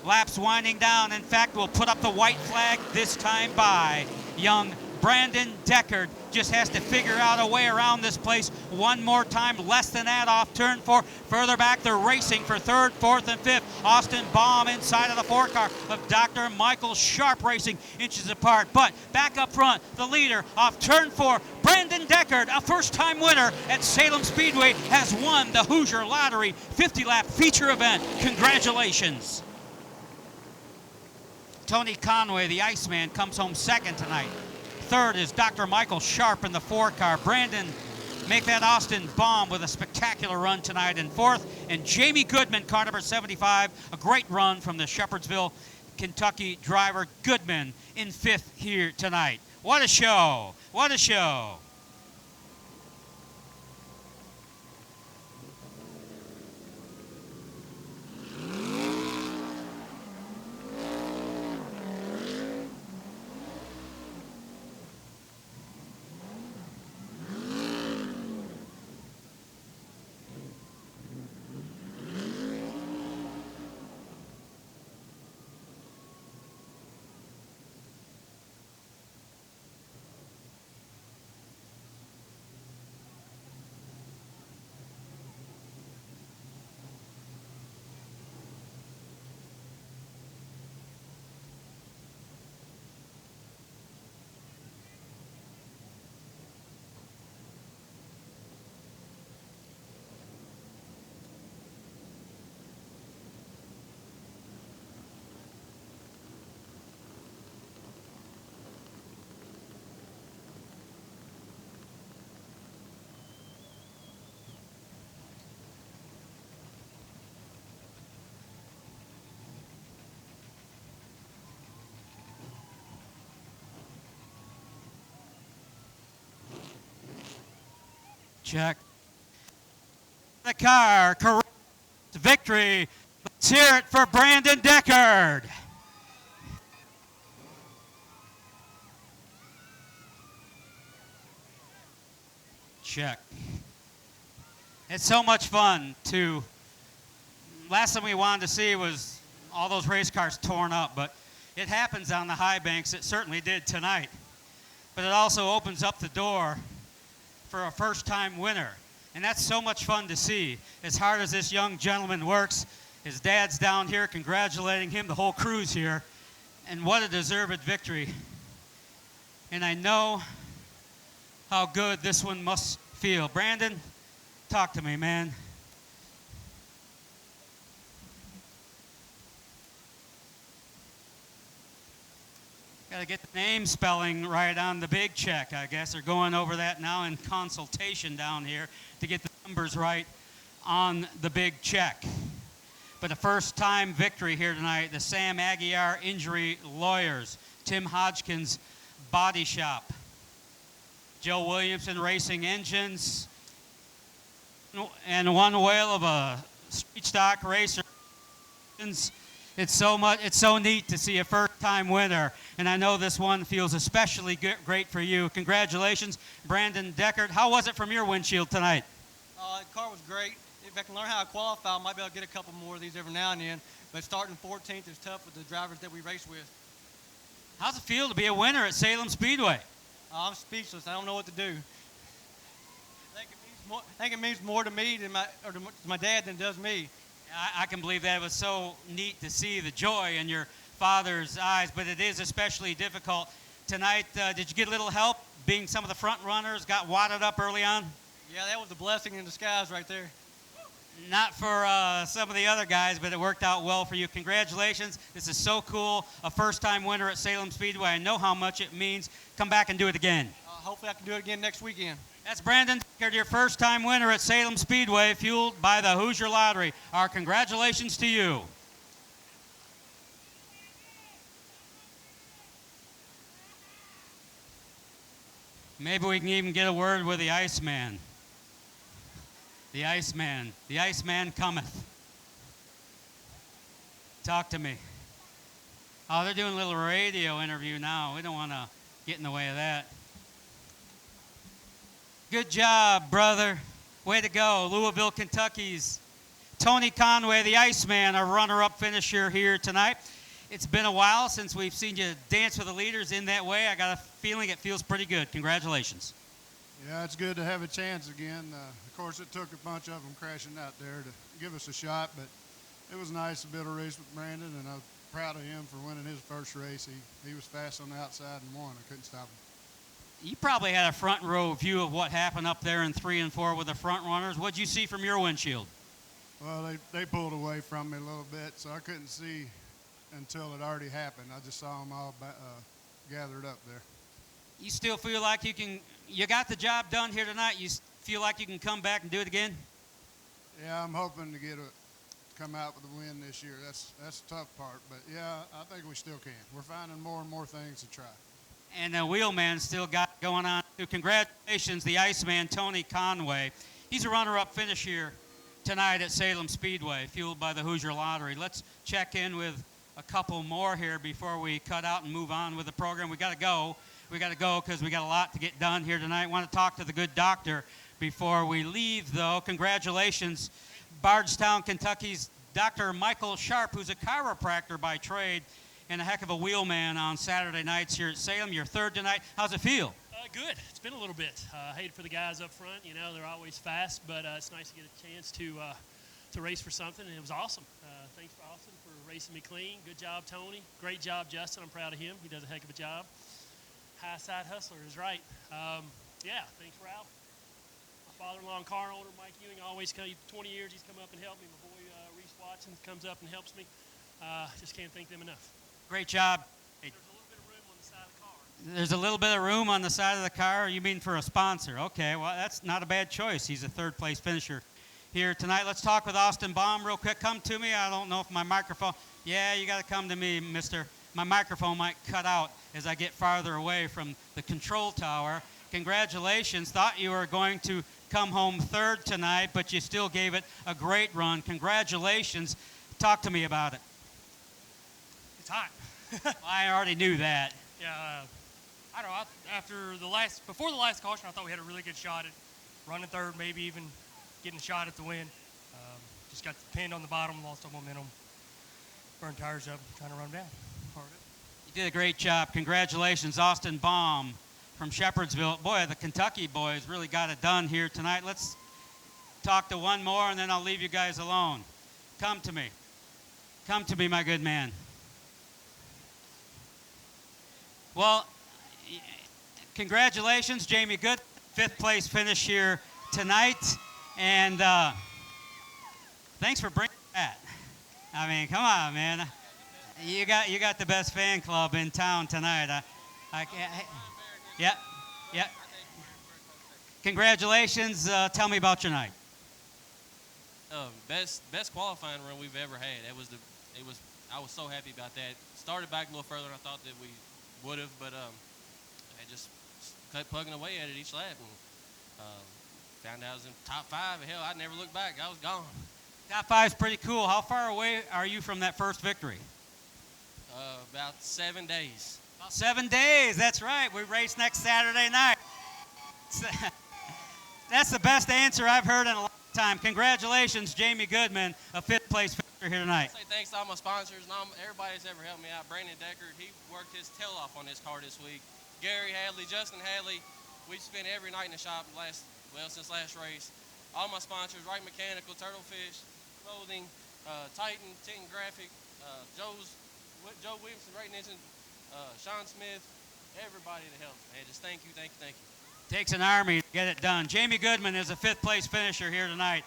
Laps winding down. In fact, we'll put up the white flag this time by. Young Brandon Deckard just has to figure out a way around this place one more time. Less than that off turn 4. Further back, they're racing for 3rd, 4th, and 5th. Austin Baum inside of the 4 car of Dr. Michael Sharp racing inches apart. But back up front, the leader off turn 4, Brandon Deckard, a first-time winner at Salem Speedway, has won the Hoosier Lottery 50-lap feature event. Congratulations. Tony Conway, the Iceman, comes home second tonight. Third is Dr. Michael Sharp in the 4-car. Brandon Make That Austin Baum with a spectacular run tonight in fourth. And Jamie Goodman, car number 75, a great run from the Shepherdsville, Kentucky driver Goodman in fifth here tonight. What a show. What a show. Check. The car, correct victory. Let's hear it for Brandon Deckard. Check. It's so much fun to, last thing we wanted to see was all those race cars torn up, but it happens on the high banks. It certainly did tonight. But it also opens up the door for a first-time winner. And that's so much fun to see. As hard as this young gentleman works, his dad's down here congratulating him, the whole crew's here. And what a deserved victory. And I know how good this one must feel. Brandon, talk to me, man. Got to get the name spelling right on the big check, I guess. They're going over that now in consultation down here to get the numbers right on the big check. But a first-time victory here tonight, the Sam Aguiar Injury Lawyers, Tim Hodgkins Body Shop, Joe Williamson Racing Engines, and one whale of a street stock racer. It's so neat to see a first-time winner, and I know this one feels especially great for you. Congratulations, Brandon Deckard. How was it from your windshield tonight? The car was great. If I can learn how to qualify, I might be able to get a couple more of these every now and then. But starting 14th is tough with the drivers that we race with. How's it feel to be a winner at Salem Speedway? I'm speechless. I don't know what to do. I think it means more to me than to my dad than it does me. I can believe that. It was so neat to see the joy in your father's eyes, but it is especially difficult. Tonight, did you get a little help being some of the front runners, got wadded up early on? Yeah, that was a blessing in disguise right there. Not for some of the other guys, but it worked out well for you. Congratulations. This is so cool. A first-time winner at Salem Speedway. I know how much it means. Come back and do it again. Hopefully I can do it again next weekend. That's Brandon Deckard, your first-time winner at Salem Speedway, fueled by the Hoosier Lottery. Our congratulations to you. Maybe we can even get a word with the Iceman. The Iceman. The Iceman cometh. Talk to me. Oh, they're doing a little radio interview now. We don't want to get in the way of that. Good job, brother. Way to go. Louisville, Kentucky's Tony Conway, the Iceman, a runner-up finisher here tonight. It's been a while since we've seen you dance with the leaders in that way. I got a feeling it feels pretty good. Congratulations. Yeah, it's good to have a chance again. Of course, it took a bunch of them crashing out there to give us a shot, but it was nice to be able to race with Brandon, and I'm proud of him for winning his first race. He was fast on the outside and won. I couldn't stop him. You probably had a front row view of what happened up there in 3 and 4 with the front runners. What'd you see from your windshield? Well, they pulled away from me a little bit, so I couldn't see until it already happened. I just saw them all gathered up there. You still feel like you got the job done here tonight? You feel like you can come back and do it again? Yeah, I'm hoping to come out with a win this year. That's the tough part, but yeah, I think we still can. We're finding more and more things to try. And the wheelman still got going on. Congratulations, the Iceman, Tony Conway. He's a runner-up finish here tonight at Salem Speedway, fueled by the Hoosier Lottery. Let's check in with a couple more here before we cut out and move on with the program. We got to go. We got to go because we got a lot to get done here tonight. Want to talk to the good doctor before we leave, though. Congratulations, Bardstown, Kentucky's Dr. Michael Sharp, who's a chiropractor by trade and a heck of a wheelman on Saturday nights here at Salem. You're third tonight. How's it feel? Good. It's been a little bit. I hate for the guys up front. You know, they're always fast, but it's nice to get a chance to race for something, and it was awesome. Thanks for Austin for racing me clean. Good job, Tony. Great job, Justin. I'm proud of him. He does a heck of a job. High side hustler is right. Yeah, thanks, Ralph. My father-in-law and car owner, Mike Ewing, always 20 years he's come up and helped me. My boy Reese Watson comes up and helps me. Just can't thank them enough. Great job. There's a little bit of room on the side of the car. There's a little bit of room on the side of the car. You mean for a sponsor? Okay, well, that's not a bad choice. He's a third-place finisher here tonight. Let's talk with Austin Baum real quick. Come to me. I don't know if my microphone. Yeah, you got to come to me, mister. My microphone might cut out as I get farther away from the control tower. Congratulations. Thought you were going to come home third tonight, but you still gave it a great run. Congratulations. Talk to me about it. It's hot. I already knew that. Yeah, I don't know. Before the last caution, I thought we had a really good shot at running third, maybe even getting a shot at the win. Just got pinned on the bottom, lost all momentum, burned tires up, trying to run down. Part of it. You did a great job. Congratulations, Austin Baum from Shepherdsville. Boy, the Kentucky boys really got it done here tonight. Let's talk to one more, and then I'll leave you guys alone. Come to me. Come to me, my good man. Well, congratulations, Jamie Good. Fifth place finish here tonight. And thanks for bringing that. I mean, come on, man. You got the best fan club in town tonight. Yeah. Congratulations. Tell me about your night. Best qualifying run we've ever had. I was so happy about that. Started back a little further than I thought that we would have, but I just kept plugging away at it each lap and found out I was in top 5. Hell, I never looked back. I was gone. Top 5 is pretty cool. How far away are you from that first victory? About 7 days. About 7 days. That's right. We race next Saturday night. That's the best answer I've heard in a long time. Congratulations, Jamie Goodman, a fifth place finisher here tonight. I say thanks to all my sponsors and everybody that's ever helped me out. Brandon Deckard, he worked his tail off on this car this week. Gary Hadley, Justin Hadley, we spent every night in the shop since last race. All my sponsors, Wright Mechanical, Turtlefish, Clothing, Titan, Tinton Graphic, Joe Williamson, Ray Nixon, Sean Smith, everybody that helps. Man, just thank you. Takes an army to get it done. Jamie Goodman is a fifth place finisher here tonight.